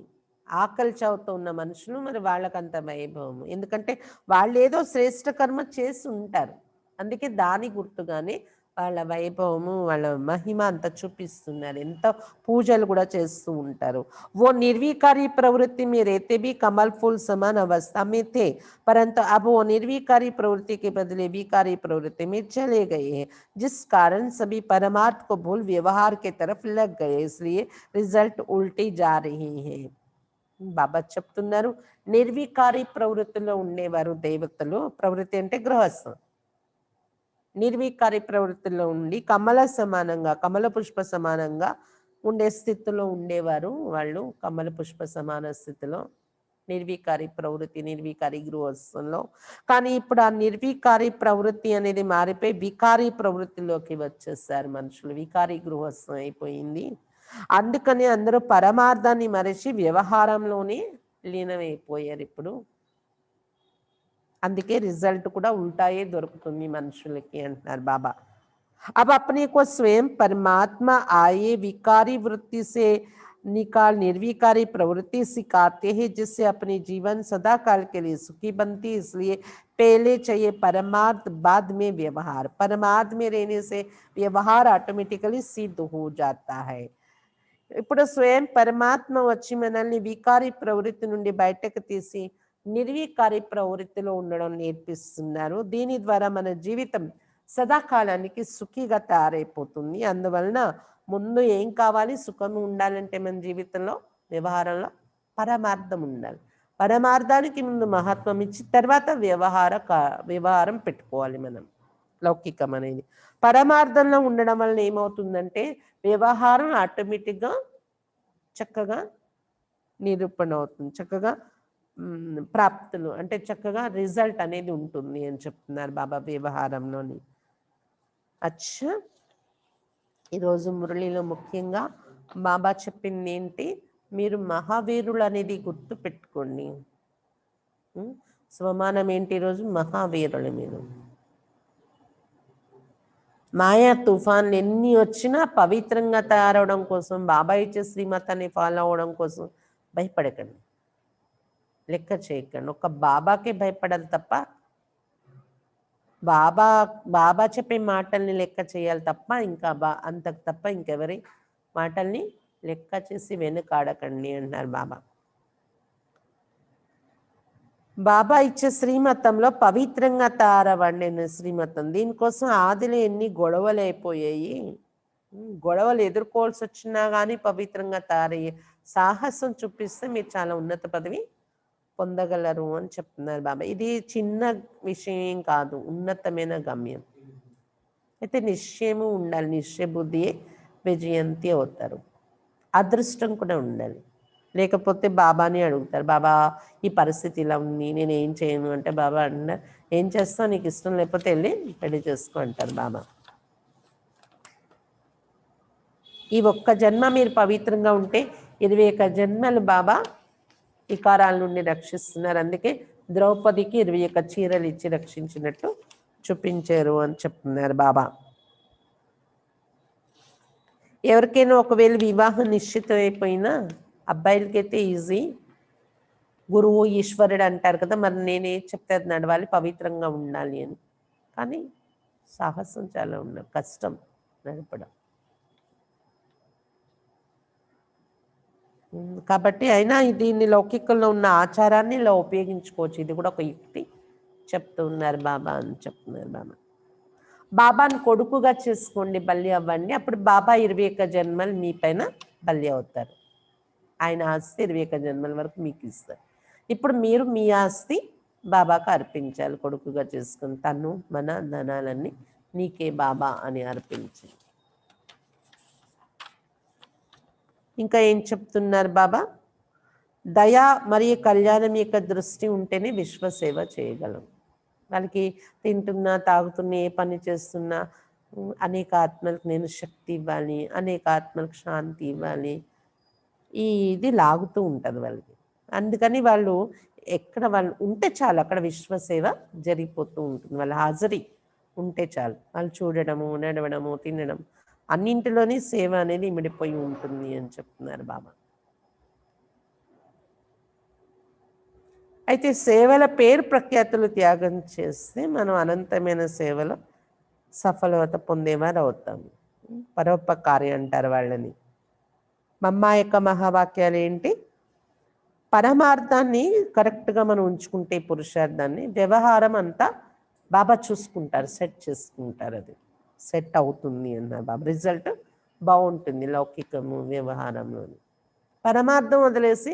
ఆకలి చావుతో ఉన్న మనుషులు మరి వాళ్ళకంత వైభవము, ఎందుకంటే వాళ్ళు ఏదో శ్రేష్ఠ కర్మ చేసి ఉంటారు, అందుకే దాని గుర్తుగానే వాళ్ళ వైభవము, వాళ్ళ మహిమ అంత చూపిస్తున్నారు. ఎంత పూజలు కూడా చేస్తూ ఉంటారు. वो निर्विकारी प्रवृत्ति में रहते भी कमल फूल समान अवस्था में थे, परंतु अब वो निर्विकारी प्रवृत्ति के बदले विकारी प्रवृत्ति में चले गए हैं, जिस कारण सभी परमार्थ को भूल व्यवहार के तरफ लग गए, इसलिए रिजल्ट उल्टी जा रही है. బాబా చెప్తున్నారు, నిర్వికారి ప్రవృత్తిలో ఉండేవారు దేవతలు. ప్రవృత్తి అంటే గృహస్థం. నిర్వికారి ప్రవృత్తిలో ఉండి కమల సమానంగా, కమల పుష్ప సమానంగా ఉండే స్థితిలో ఉండేవారు వాళ్ళు, కమల పుష్ప సమాన స్థితిలో, నిర్వికారి ప్రవృత్తి, నిర్వికారి గృహస్థంలో. కానీ ఇప్పుడు ఆ నిర్వికారి ప్రవృత్తి అనేది మారిపోయి వికారి ప్రవృత్తిలోకి వచ్చేసారు మనుషులు. వికారి గృహస్థం అయిపోయింది. అందుకని అందరూ పరమార్థాన్ని మరిచి వ్యవహారంలోనే లీనమైపోయారు ఇప్పుడు. అందుకే రిజల్ట్ కూడా ఉల్టాయే దొరుకుతుంది మనుషులకి అంటున్నారు బాబా. अब अपने को स्वयं परमात्मा आए विकारी वृत्ति से निकाल निर्विकारी प्रवृत्ति सिखाते हैं, जिससे अपनी जीवन सदा काल के लिए सुखी बनती। इसलिए पहले चाहिए परमार्थ, बाद में व्यवहार। परमार्थ में रहने से व्यवहार ऑटोमेटिकली सिद्ध हो जाता है। ఇప్పుడు స్వయం పరమాత్మ వచ్చి మనల్ని వికారి ప్రవృత్తి నుండి బయటకు తీసి నిర్వికారి ప్రవృత్తిలో ఉండడం నేర్పిస్తున్నారు. దీని ద్వారా మన జీవితం సదాకాలానికి సుఖిగా తయారైపోతుంది. అందువలన ముందు ఏం కావాలి? సుఖం ఉండాలంటే మన జీవితంలో, వ్యవహారంలో పరమార్థం ఉండాలి. పరమార్థానికి ముందు మహత్వం ఇచ్చి తర్వాత వ్యవహారం పెట్టుకోవాలి మనం. లౌకికం అనేది పరమార్థంలో ఉండడం వలన ఏమవుతుందంటే వ్యవహారం ఆటోమేటిక్గా చక్కగా నిరూపణ అవుతుంది, చక్కగా ప్రాప్తులు అంటే చక్కగా రిజల్ట్ అనేది ఉంటుంది అని చెప్తున్నారు బాబా వ్యవహారంలోని. అచ్చా, ఈరోజు మురళిలో ముఖ్యంగా బాబా చెప్పింది ఏంటి? మీరు మహావీరులు అనేది గుర్తు పెట్టుకోండి. స్వమానం ఏంటి? ఈరోజు మహావీరులు. మీరు మాయా తుఫాన్లు ఎన్ని వచ్చినా పవిత్రంగా తయారవడం కోసం, బాబా ఇచ్చే శ్రీమతాన్ని ఫాలో అవడం కోసం భయపడకండి, లెక్క చేయకండి. ఒక బాబాకే భయపడాలి తప్ప, బాబా చెప్పే మాటల్ని లెక్క చేయాలి తప్ప, ఇంకా అంతకు తప్ప ఇంకెవరి మాటల్ని లెక్క చేసి వెనుకాడకండి అంటున్నారు బాబా. బాబా ఇచ్చే శ్రీమతంలో పవిత్రంగా తయారవ్వండి శ్రీమతం. దీనికోసం ఆదిలో ఎన్ని గొడవలు అయిపోయాయి. గొడవలు ఎదుర్కోవాల్సి వచ్చినా కానీ పవిత్రంగా తయారయ్యే సాహసం చూపిస్తే మీరు చాలా ఉన్నత పదవి పొందగలరు అని చెప్తున్నారు బాబా. ఇది చిన్న విషయం కాదు, ఉన్నతమైన గమ్యం. అయితే నిశ్చయము ఉండాలి, నిశ్చయ బుద్ధియే విజయంతి అవుతారు. అదృష్టం కూడా ఉండాలి. లేకపోతే బాబాని అడుగుతారు, బాబా ఈ పరిస్థితి ఇలా ఉంది, నేను ఏం చేయను అంటే బాబా అంటున్నారు, ఏం చేస్తావు, నీకు ఇష్టం లేకపోతే వెళ్ళి పెళ్లి చేసుకో అంటారు బాబా. ఈ ఒక్క జన్మ మీరు పవిత్రంగా ఉంటే 21 జన్మలు బాబా వికారాల నుండి రక్షిస్తున్నారు. అందుకే ద్రౌపదికి 21 చీరలు ఇచ్చి రక్షించినట్టు చూపించారు అని చెప్తున్నారు బాబా. ఎవరికైనా ఒకవేళ వివాహం నిశ్చితం అయిపోయినా, అబ్బాయిలకైతే ఈజీ, గురువు ఈశ్వరుడు అంటారు కదా, మరి నేనే చెప్తే అది నడవాలి, పవిత్రంగా ఉండాలి అని. కానీ సాహసం చాలా ఉన్నది, కష్టం నడపడం. కాబట్టి అయినా దీన్ని లౌకికంలో ఉన్న ఆచారాన్ని ఇలా ఉపయోగించుకోవచ్చు. ఇది కూడా ఒక యుక్తి చెప్తూ ఉన్నారు బాబా అని చెప్తున్నారు బాబా. బాబాను కొడుకుగా చేసుకోండి, బల్లి అవ్వండి. అప్పుడు బాబా 21 జన్మలు మీ పైన బల్లి అవుతారు. ఆయన ఆస్తి 21 జన్మల వరకు మీకు ఇస్తారు. ఇప్పుడు మీరు మీ ఆస్తి బాబాకు అర్పించాలి. కొడుకుగా చేసుకుని తను మన ధనాలన్నీ నీకే బాబా అని అర్పించి. ఇంకా ఏం చెప్తున్నారు బాబా? దయా మరియు కళ్యాణం యొక్క దృష్టి ఉంటేనే విశ్వసేవ చేయగలం. వాళ్ళకి తింటున్నా, తాగుతున్నా, ఏ పని చేస్తున్నా అనేక ఆత్మలకు నేను శక్తి ఇవ్వాలి, అనేక ఆత్మలకు శాంతి ఇవ్వాలి, ఇది లాగుతూ ఉంటుంది వాళ్ళకి. అందుకని వాళ్ళు ఎక్కడ వాళ్ళు ఉంటే చాలు, అక్కడ విశ్వసేవ జరిగిపోతూ ఉంటుంది. వాళ్ళ హాజరీ ఉంటే చాలు. వాళ్ళు చూడడము, నడవడము, తినడం అన్నింటిలోని సేవ అనేది ఇమిడిపోయి ఉంటుంది అని చెప్తున్నారు బాబా. అయితే సేవల పేరు ప్రఖ్యాతులు త్యాగం చేస్తే మనం అనంతమైన సేవలో సఫలత పొందేవారు అవుతాము. పరోపకారి అంటారు వాళ్ళని. మమ్మా యొక్క మహావాక్యాలు ఏంటి? పరమార్థాన్ని కరెక్ట్గా మనం ఉంచుకుంటే పురుషార్థాన్ని, వ్యవహారం అంతా బాబా చూసుకుంటారు, సెట్ చేసుకుంటారు. అది సెట్ అవుతుంది అన్నారు బాబా. రిజల్ట్ బాగుంటుంది లౌకికము వ్యవహారంలోని. పరమార్థం వదిలేసి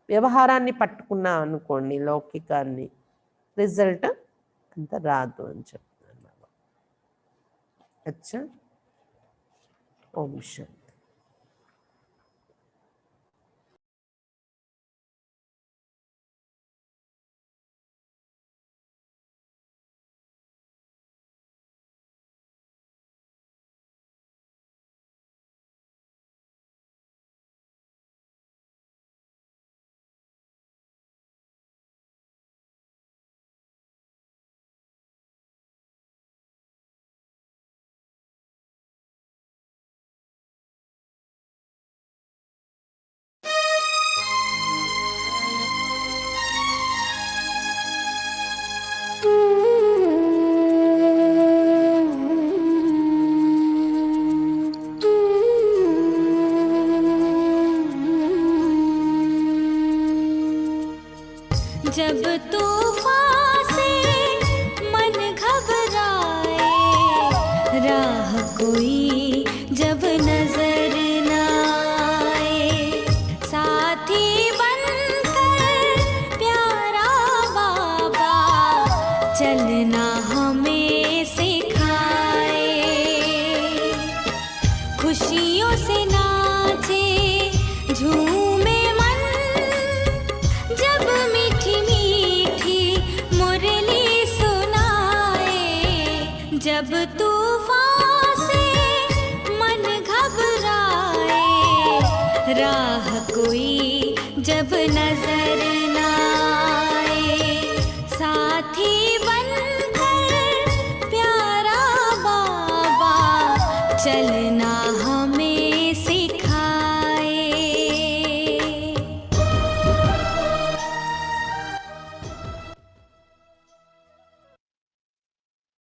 వ్యవహారాన్ని పట్టుకున్నా అనుకోండి, లౌకికాన్ని, రిజల్ట్ అంత రాదు అని చెప్తున్నాను బాబా. అచ్చా, ఓం శాంతి. जब तूफान से मन घबराए, राह कोई जब नजर न आए, साथी बनकर प्यारा बाबा चलना हमें सिखाए। खुशियों से नाचे झूमे मन, जब मीठी मीठी मुरली सुनाए, जब तूफान से मन घबराए, राह कोई जब नजर